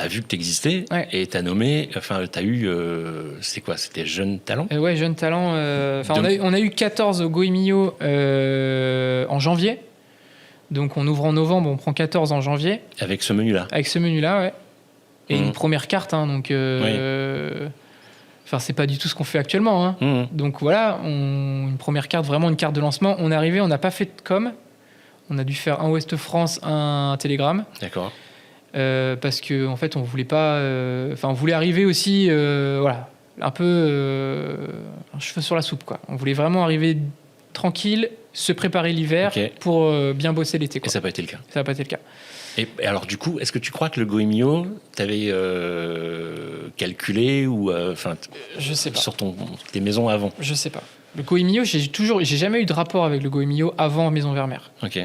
a vu que tu existais et t'a nommé, enfin, t'as eu, c'est quoi? C'était Jeune Talent? Ouais, Jeune Talent. On a eu 14 Goemio en janvier. Donc, on ouvre en novembre, on prend 14 en janvier. Avec ce menu-là? Avec ce menu-là, ouais. Et une première carte, hein, donc... Enfin, c'est pas du tout ce qu'on fait actuellement. Hein. Donc, voilà, une première carte, vraiment une carte de lancement. On est arrivé, on n'a pas fait de com. On a dû faire un Ouest France, un Télégramme. D'accord. Parce qu'en fait, on voulait pas... on voulait arriver aussi, voilà, un peu un cheveu sur la soupe, quoi. On voulait vraiment arriver tranquille, se préparer l'hiver pour bien bosser l'été, quoi. Et ça n'a pas été le cas. Ça n'a pas été le cas. Et alors, du coup, est-ce que tu crois que le Goemio, tu avais calculé ou Je sais pas. sur tes maisons avant? Je sais pas. Le Goemio, j'ai jamais eu de rapport avec le Goemio avant Maison Vermeer. Ok,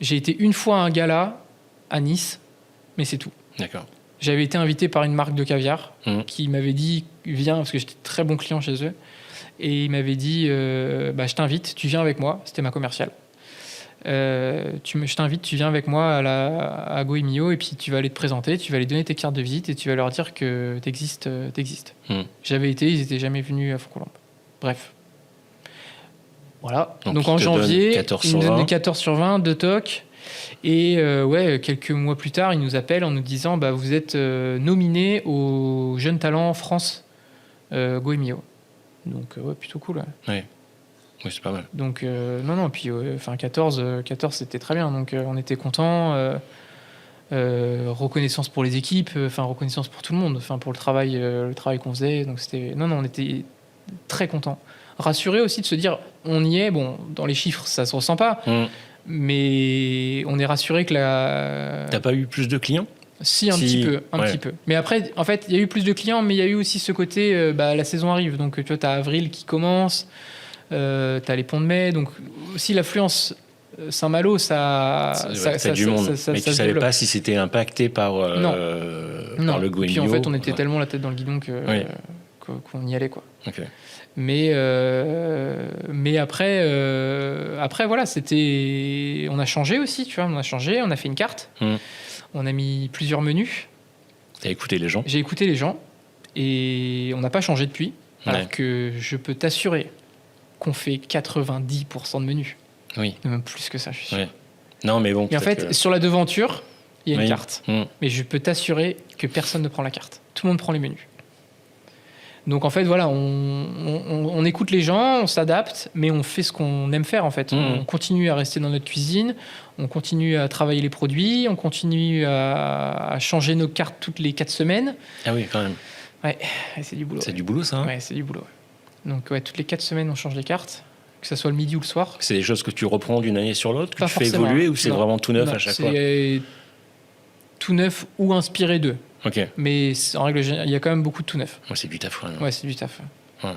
J'ai été une fois à un gala à Nice, mais c'est tout. d'accord. J'avais été invité par une marque de caviar qui m'avait dit viens, parce que j'étais très bon client chez eux, et il m'avait dit je t'invite, tu viens avec moi. C'était ma commerciale. Je t'invite, tu viens avec moi à Goemio et puis tu vas aller te présenter, tu vas aller donner tes cartes de visite et tu vas leur dire que t'existes. J'avais été, ils n'étaient jamais venus à Fontcolombe. Bref. Voilà. Donc en janvier, ils nous donnent 14 sur 20 de TOC. Et quelques mois plus tard, ils nous appellent en nous disant vous êtes nominés au Jeune Talent France Goemio. Donc plutôt cool. Ouais. Oui, c'est pas mal. Donc, puis 14, c'était très bien. Donc, on était contents. Reconnaissance pour les équipes, reconnaissance pour tout le monde, pour le travail qu'on faisait. Donc, on était très contents. Rassurés aussi de se dire, on y est. Bon, dans les chiffres, ça se ressent pas. Mais on est rassuré que T'as pas eu plus de clients ? Si, un petit peu. Mais après, en fait, il y a eu plus de clients, mais il y a eu aussi ce côté, la saison arrive. Donc, tu vois, t'as avril qui commence. T'as les ponts de mai, donc aussi l'affluence Saint-Malo, ça du monde. Mais tu savais développe. pas si c'était impacté par le Goemio. Puis en fait, on était tellement la tête dans le guidon qu'on y allait, quoi. Okay. Mais après, voilà, on a changé aussi, tu vois, on a fait une carte, on a mis plusieurs menus. T'as écouté les gens ? J'ai écouté les gens et on n'a pas changé depuis, alors que je peux t'assurer qu'on fait 90% de menus. Oui. Même plus que ça, je suis sûr. Oui. Non, mais bon. Et en fait, sur la devanture, il y a une carte. Mais je peux t'assurer que personne ne prend la carte. Tout le monde prend les menus. Donc en fait, voilà, on écoute les gens, on s'adapte, mais on fait ce qu'on aime faire en fait. On continue à rester dans notre cuisine, on continue à travailler les produits, on continue à changer nos cartes toutes les 4 semaines. Ah oui, quand même. Ouais, c'est du boulot. C'est du boulot, ça, hein ? Ouais, c'est du boulot. Ouais. Donc toutes les 4 semaines, on change les cartes, que ce soit le midi ou le soir. C'est des choses que tu reprends d'une année sur l'autre, que Pas tu fais forcément. évoluer, ou c'est vraiment tout neuf à chaque fois ? C'est tout neuf ou inspiré d'eux. Ok. Mais en règle générale, il y a quand même beaucoup de tout neuf. Ouais, c'est du taf. Ouais, c'est du taf. Ouais.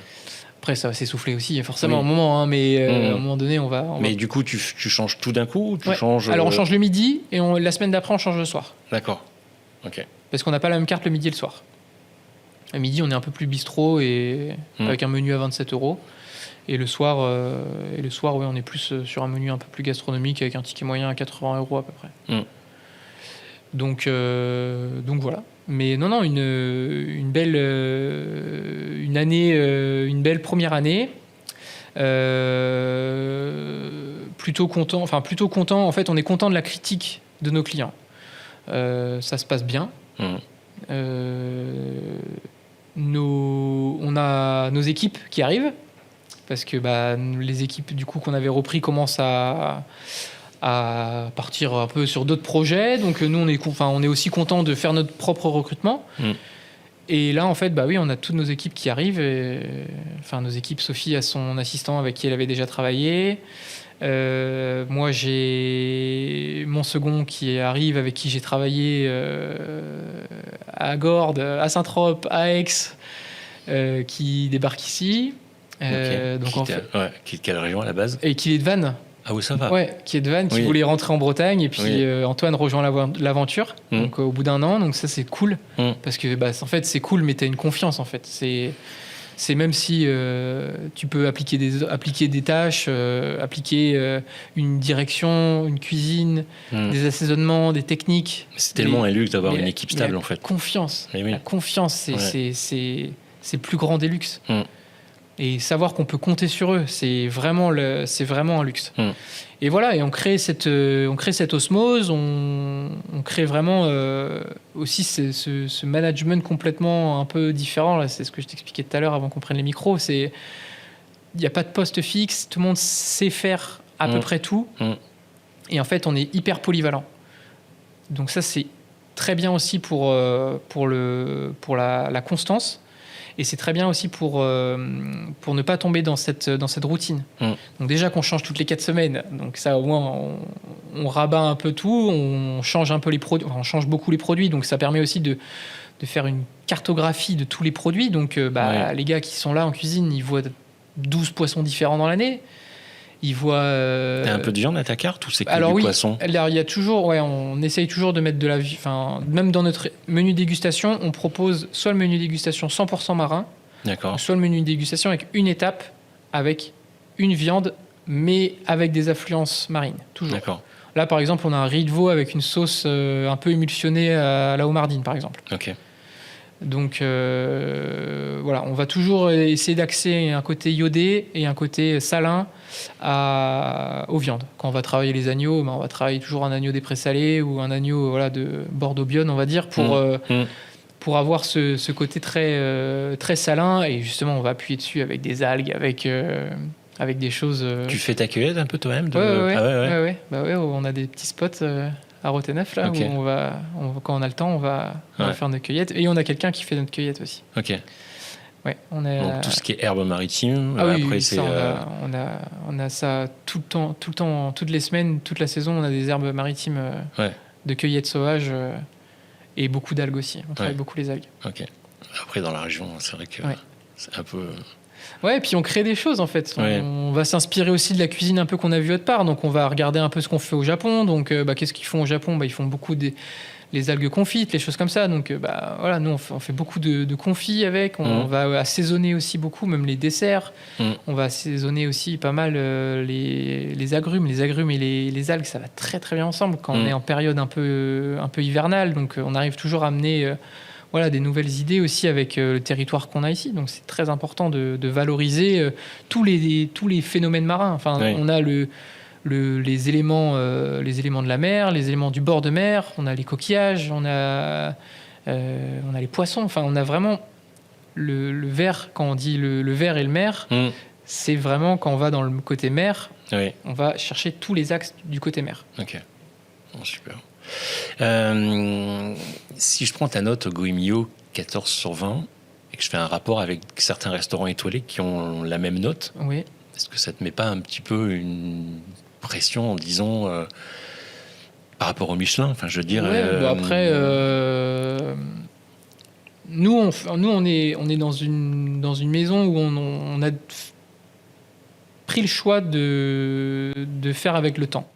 Après, ça va s'essouffler aussi, forcément, à un moment. Hein, mais à un moment donné, on va... Mais du coup, tu changes tout d'un coup ou tu changes... Alors, on change le midi et la semaine d'après, on change le soir. D'accord. Ok. Parce qu'on n'a pas la même carte le midi et le soir. Le midi, on est un peu plus bistrot avec un menu à 27 €. Et le soir, on est plus sur un menu un peu plus gastronomique avec un ticket moyen à 80 € à peu près. Donc voilà. Mais non, une belle année, une belle première année. Plutôt content. En fait, on est content de la critique de nos clients. Ça se passe bien. On a nos équipes qui arrivent parce que les équipes du coup qu'on avait repris commencent à partir un peu sur d'autres projets. Donc nous on est aussi content de faire notre propre recrutement. Et là en fait on a toutes nos équipes qui arrivent. Nos équipes, Sophie a son assistant avec qui elle avait déjà travaillé. Moi j'ai mon second qui arrive avec qui j'ai travaillé à Gordes, à Saint-Trope, à Aix, qui débarque ici. Qui est de quelle région à la base ? Et qui est de Vannes. Ah oui, ça va. Ouais, qui est de Vannes, qui voulait rentrer en Bretagne. Et puis Antoine rejoint l'aventure donc, au bout d'un an. Donc ça, c'est cool. Parce que en fait, c'est cool, mais tu as une confiance en fait. C'est même si tu peux appliquer des tâches, appliquer une direction, une cuisine, des assaisonnements, des techniques. C'est tellement un luxe d'avoir une équipe stable en fait. Confiance. La confiance, c'est le plus grand des luxes. Et savoir qu'on peut compter sur eux, c'est vraiment un luxe. Et voilà, et on crée cette osmose, on crée vraiment aussi ce management complètement un peu différent. Là, c'est ce que je t'expliquais tout à l'heure avant qu'on prenne les micros. Il n'y a pas de poste fixe, tout le monde sait faire à peu près tout. Et en fait, on est hyper polyvalent. Donc ça, c'est très bien aussi pour la constance. Et c'est très bien aussi pour ne pas tomber dans cette routine. Donc déjà qu'on change toutes les 4 semaines, donc ça au moins on rabat un peu tout, on change un peu les produits, on change beaucoup les produits, donc ça permet aussi de faire une cartographie de tous les produits. Donc les gars qui sont là en cuisine, ils voient 12 poissons différents dans l'année. Ils voient... T'as un peu de viande à ta carte ou c'est que du poisson? Alors il y a toujours... on essaye toujours de mettre de la... même dans notre menu dégustation, on propose soit le menu dégustation 100% marin, d'accord, soit le menu dégustation avec une étape, avec une viande, mais avec des affluences marines, toujours. D'accord. Là, par exemple, on a un riz de veau avec une sauce un peu émulsionnée à la homardine, par exemple. Ok. Donc, on va toujours essayer d'axer un côté iodé et un côté salin aux viandes. Quand on va travailler les agneaux, on va travailler toujours un agneau des présalés ou un agneau de Bordeaux-Beaune, on va dire, pour avoir ce côté très salin. Et justement, on va appuyer dessus avec des algues, avec des choses... Tu fais ta cueillette un peu toi-même Ouais. On a des petits spots à Rotenef, là, okay. où quand on a le temps, on va faire notre cueillette. Et on a quelqu'un qui fait notre cueillette aussi. Ok. Ouais, donc tout ce qui est herbe maritime, après c'est... on a ça tout le temps, toutes les semaines, toute la saison, on a des herbes maritimes de cueillette sauvage et beaucoup d'algues aussi. On travaille beaucoup les algues. Ok. Après, dans la région, c'est vrai que c'est un peu... Ouais, et puis on crée des choses en fait. On va s'inspirer aussi de la cuisine un peu qu'on a vue autre part. Donc on va regarder un peu ce qu'on fait au Japon. Donc qu'est-ce qu'ils font au Japon? Ils font beaucoup les algues confites, les choses comme ça. Donc nous on fait beaucoup de confits avec. On va assaisonner aussi beaucoup, même les desserts. On va assaisonner aussi pas mal les agrumes. Les agrumes et les algues, ça va très très bien ensemble quand on est en période un peu hivernale. Donc on arrive toujours à amener... des nouvelles idées aussi avec le territoire qu'on a ici. Donc c'est très important de valoriser tous les phénomènes marins. On a les éléments de la mer, les éléments du bord de mer, on a les coquillages, on a les poissons. On a vraiment le ver, quand on dit le ver et le mer, c'est vraiment quand on va dans le côté mer, on va chercher tous les axes du côté mer. Ok, bon, super. Si je prends ta note Goemio 14 sur 20 et que je fais un rapport avec certains restaurants étoilés qui ont la même note, est-ce que ça te met pas un petit peu une pression en disant par rapport au Michelin, je veux dire après nous on est dans une maison où on a pris le choix de faire avec le temps.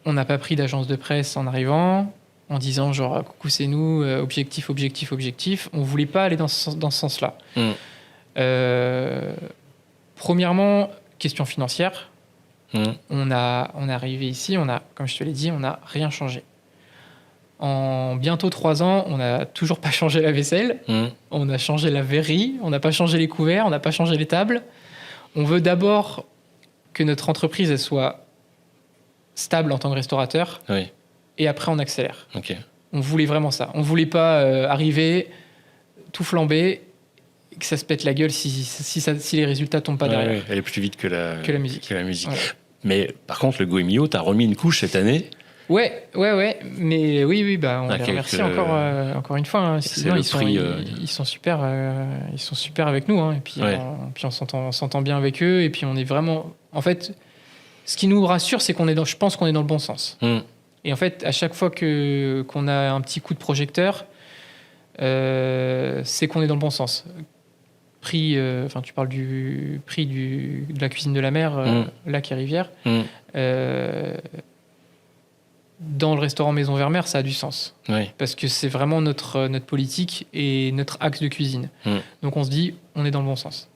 On n'a pas pris d'agence de presse en arrivant en disant genre coucou c'est nous, objectif. On voulait pas aller dans ce sens-là. Premièrement, question financière. On est arrivé ici, comme je te l'ai dit, on n'a rien changé. En bientôt 3 ans, on n'a toujours pas changé la vaisselle. On a changé la verrerie, on n'a pas changé les couverts, on n'a pas changé les tables. On veut d'abord que notre entreprise elle soit stable en tant que restaurateur, et après on accélère. On voulait vraiment ça. On voulait pas arriver tout flamber, que ça se pète la gueule si les résultats tombent pas derrière. Elle est plus vite que la musique. Mais par contre, le Goemio, t'as remis une couche cette année. Ouais. Mais on les remercie encore une fois. Sinon, ils sont super avec nous. Et puis on s'entend bien avec eux. Et puis on est vraiment... En fait, ce qui nous rassure, c'est je pense qu'on est dans le bon sens. Et en fait, à chaque fois qu'on a un petit coup de projecteur, c'est qu'on est dans le bon sens. Tu parles du prix de la cuisine de la mer, lac et rivière. Dans le restaurant Maison Vermeer, ça a du sens. Parce que c'est vraiment notre politique et notre axe de cuisine. Donc on se dit, on est dans le bon sens.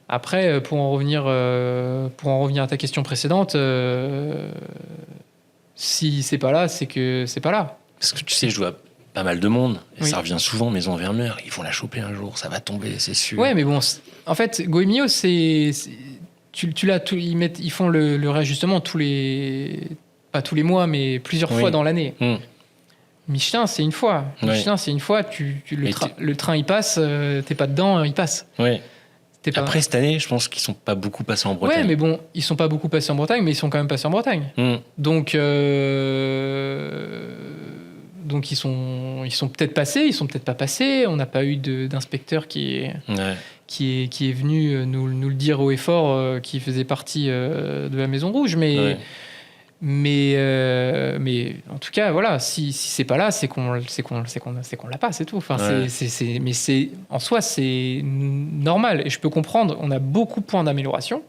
Après, pour en revenir à ta question précédente, si c'est pas là, c'est que c'est pas là. Parce que tu sais, je vois pas mal de monde, et ça revient souvent, Maison Vermeer, ils vont la choper un jour, ça va tomber, c'est sûr. Ouais, mais bon, en fait, Goemio, ils font le réajustement pas tous les mois, mais plusieurs fois dans l'année. Michelin, c'est une fois. Michelin, c'est une fois. Le train, il passe, t'es pas dedans, il passe. Après, cette année, je pense qu'ils sont pas beaucoup passés en Bretagne. Ouais, mais bon, ils sont pas beaucoup passés en Bretagne, mais ils sont quand même passés en Bretagne. Donc ils sont peut-être passés, ils sont peut-être pas passés. On n'a pas eu d'inspecteur qui qui est venu nous le dire haut et fort, qui faisait partie de la Maison Rouge. Mais en tout cas, voilà, si c'est pas là, c'est qu'on l'a pas, c'est tout. Enfin, mais en soi, c'est normal. Et je peux comprendre, on a beaucoup de points d'amélioration.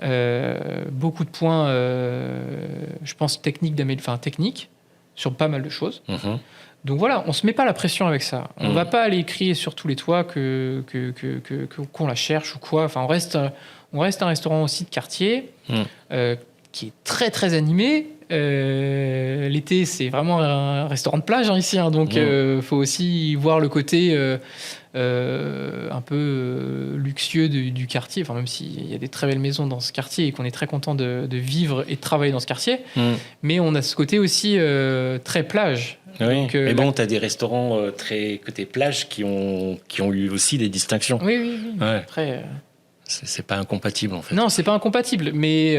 Beaucoup de points, je pense, techniques sur pas mal de choses. Donc voilà, on se met pas la pression avec ça. On va pas aller crier sur tous les toits qu'on la cherche ou quoi. Enfin, on reste un restaurant aussi de quartier qui est très très animé. L'été, c'est vraiment un restaurant de plage ici, donc faut aussi voir le côté un peu luxueux du quartier. Enfin, même s'il y a des très belles maisons dans ce quartier et qu'on est très content de vivre et de travailler dans ce quartier, mais on a ce côté aussi très plage. Oui. Donc, mais bon, tu as des restaurants très côté plage qui ont eu aussi des distinctions. Oui. Ouais. Après, c'est pas incompatible en fait. Non, c'est pas incompatible, mais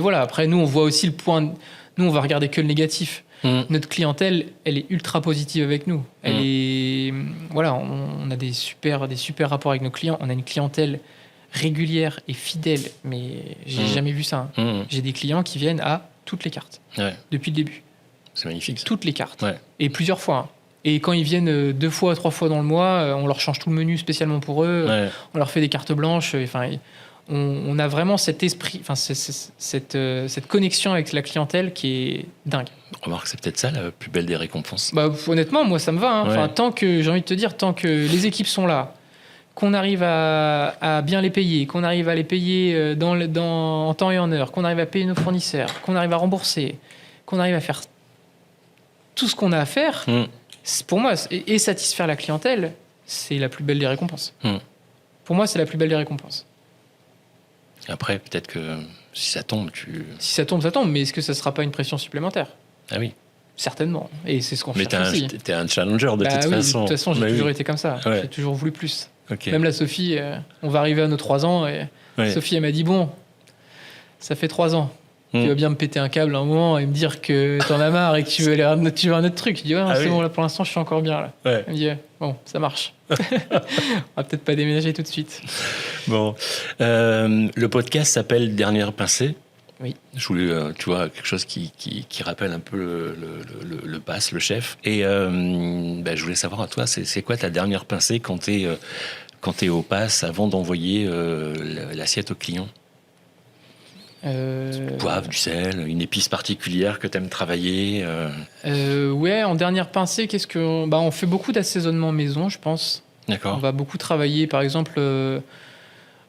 voilà. Après, nous, on voit aussi le point. Nous, on va regarder que le négatif. Notre clientèle, elle est ultra positive avec nous. Elle est, voilà, on a des super rapports avec nos clients. On a une clientèle régulière et fidèle, mais j'ai jamais vu ça. J'ai des clients qui viennent à toutes les cartes depuis le début. C'est magnifique. Toutes les cartes. Et plusieurs fois. Et quand ils viennent 2 fois, 3 fois dans le mois, on leur change tout le menu spécialement pour eux. On leur fait des cartes blanches. Enfin, on a vraiment cet esprit, enfin, cette connexion avec la clientèle qui est dingue. Remarque, c'est peut-être ça la plus belle des récompenses. Bah, honnêtement, moi, ça me va. Enfin, tant que, j'ai envie de te dire, tant que les équipes sont là, qu'on arrive à bien les payer, qu'on arrive à les payer en temps et en heure, qu'on arrive à payer nos fournisseurs, qu'on arrive à rembourser, qu'on arrive à faire tout ce qu'on a à faire, pour moi, et satisfaire la clientèle, c'est la plus belle des récompenses. Pour moi, c'est la plus belle des récompenses. Après, peut-être que si ça tombe, Si ça tombe, ça tombe. Mais est-ce que ça ne sera pas une pression supplémentaire ? Ah oui. Certainement. Et c'est ce qu'on cherche aussi. Mais t'es un challenger de toute façon. De toute façon, j'ai toujours été comme ça. J'ai toujours voulu plus. Okay. Même la Sophie, on va arriver à nos 3 ans et Sophie, elle m'a dit, bon, ça fait 3 ans. Tu vas bien me péter un câble à un moment et me dire que t'en as marre et que tu veux un autre truc. Je dis, c'est bon, là, pour l'instant, je suis encore bien là. Elle me dit, bon, ça marche. On va peut-être pas déménager tout de suite. Bon. Le podcast s'appelle Dernière Pincée. Oui. Je voulais, tu vois, quelque chose qui rappelle un peu le pass, le chef. Et je voulais savoir à toi, c'est quoi ta dernière pincée quand t'es au pass avant d'envoyer l'assiette au client ? Du poivre, du sel, une épice particulière que tu aimes travailler en dernière pincée, on fait beaucoup d'assaisonnement maison, je pense. D'accord. On va beaucoup travailler, par exemple,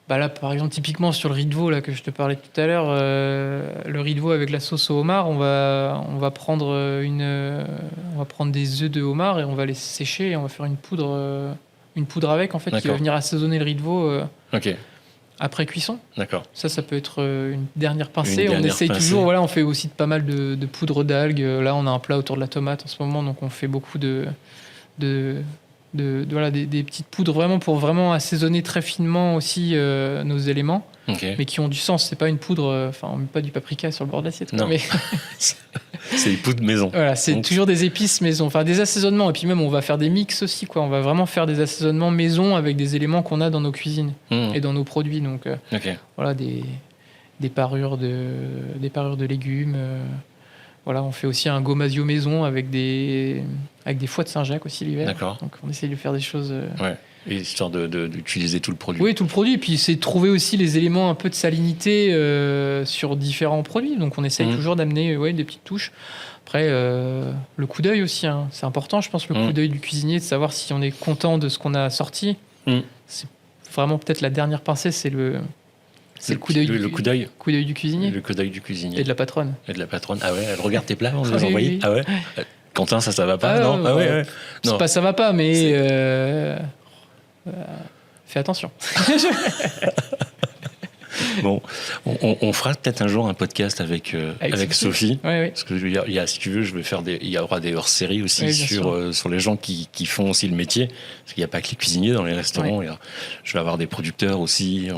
là, par exemple, typiquement sur le riz de veau là, que je te parlais tout à l'heure, le riz de veau avec la sauce au homard, on va prendre des œufs de homard et on va les sécher et on va faire une poudre avec, en fait, qui va venir assaisonner le riz de veau. Après cuisson. D'accord. Ça peut être une dernière pincée. On essaye toujours, on fait aussi pas mal de poudre d'algues. Là, on a un plat autour de la tomate en ce moment, donc on fait beaucoup des petites poudres vraiment pour vraiment assaisonner très finement aussi nos éléments, mais qui ont du sens. C'est pas une poudre, on met pas du paprika sur le bord de l'assiette. Non. Mais c'est des poudres maison. Voilà, c'est toujours des épices maison, des assaisonnements. Et puis même, on va faire des mix aussi, quoi. On va vraiment faire des assaisonnements maison avec des éléments qu'on a dans nos cuisines et dans nos produits. Donc, voilà, des parures de légumes. On fait aussi un gomasio maison avec des foies de Saint-Jacques aussi l'hiver. D'accord. Donc, on essaye de faire des choses. Et histoire d'utiliser tout le produit. Oui, tout le produit. Et puis, c'est de trouver aussi les éléments un peu de salinité sur différents produits. Donc, on essaye toujours d'amener des petites touches. Après, le coup d'œil aussi. C'est important, je pense, le coup d'œil du cuisinier, de savoir si on est content de ce qu'on a sorti. C'est vraiment peut-être la dernière pincée, c'est le coup d'œil. Le coup d'œil. Coup d'œil du cuisinier. Le coup d'œil du cuisinier. Et de la patronne. Ah ouais, elle regarde tes plats avant de les envoyer. Oui. Ah ouais. Quentin, ça va pas, non? Ah ouais. Non. C'est pas ça va pas, mais fais attention. Bon, on fera peut-être un jour un podcast avec Sophie. Oui. Parce que si tu veux, il y aura des hors-séries aussi sur les gens qui font aussi le métier. Parce qu'il n'y a pas que les cuisiniers dans les restaurants. Je vais avoir des producteurs aussi.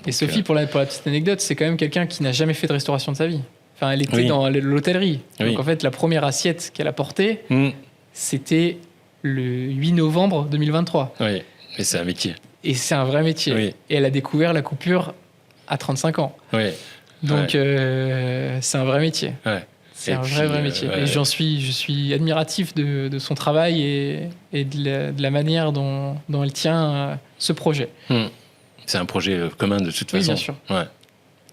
Et Sophie, pour la petite anecdote, c'est quand même quelqu'un qui n'a jamais fait de restauration de sa vie. Enfin, elle était dans l'hôtellerie. Donc en fait, la première assiette qu'elle a portée, c'était le 8 novembre 2023. Oui, mais c'est un métier. Et c'est un vrai métier. Oui. Et elle a découvert la coupure à 35 ans. Oui. Donc, c'est un vrai métier. Ouais. C'est un vrai métier. Et je suis admiratif de son travail et de la manière dont elle tient ce projet. C'est un projet commun de toute façon. Oui, bien sûr. Ouais.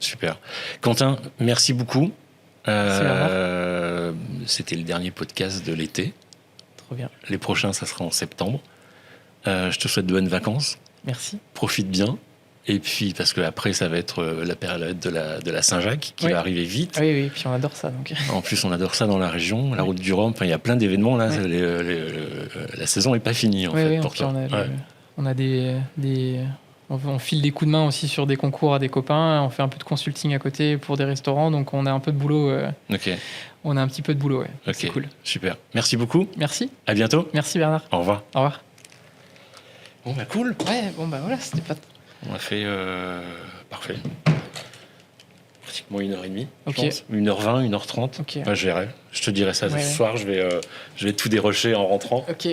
Super. Quentin, merci beaucoup. C'était le dernier podcast de l'été. Trop bien. Les prochains, ça sera en septembre. Je te souhaite de bonnes vacances. Merci. Profite bien. Et puis, parce qu'après, ça va être la période de la Saint-Jacques qui va arriver vite. Oui, puis on adore ça. Donc. En plus, on adore ça dans la région, la route du Rhum. Enfin, il y a plein d'événements là. La saison n'est pas finie en fait pour toi. On a on file des coups de main aussi sur des concours à des copains. On fait un peu de consulting à côté pour des restaurants. Donc, on a un peu de boulot. On a un petit peu de boulot. Ouais. Okay. C'est cool. Super. Merci beaucoup. Merci. À bientôt. Merci Bernard. Au revoir. Au revoir. Bon, bah cool. Ouais, bon, bah voilà, c'était pas. On a fait. Parfait. Pratiquement 1h30. Ok. Je pense. 1h20, 1h30. Ok. Moi, je te dirai ça ce soir. Je vais tout dérocher en rentrant. Ok.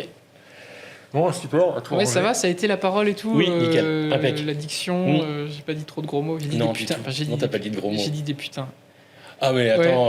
Bon, super. Ouais, ça va, ça a été la parole et tout. Oui, nickel. Impec. La diction, j'ai pas dit trop de gros mots. J'ai dit des putains. Non, t'as pas dit de gros mots. J'ai dit des putains. Ah, mais attends.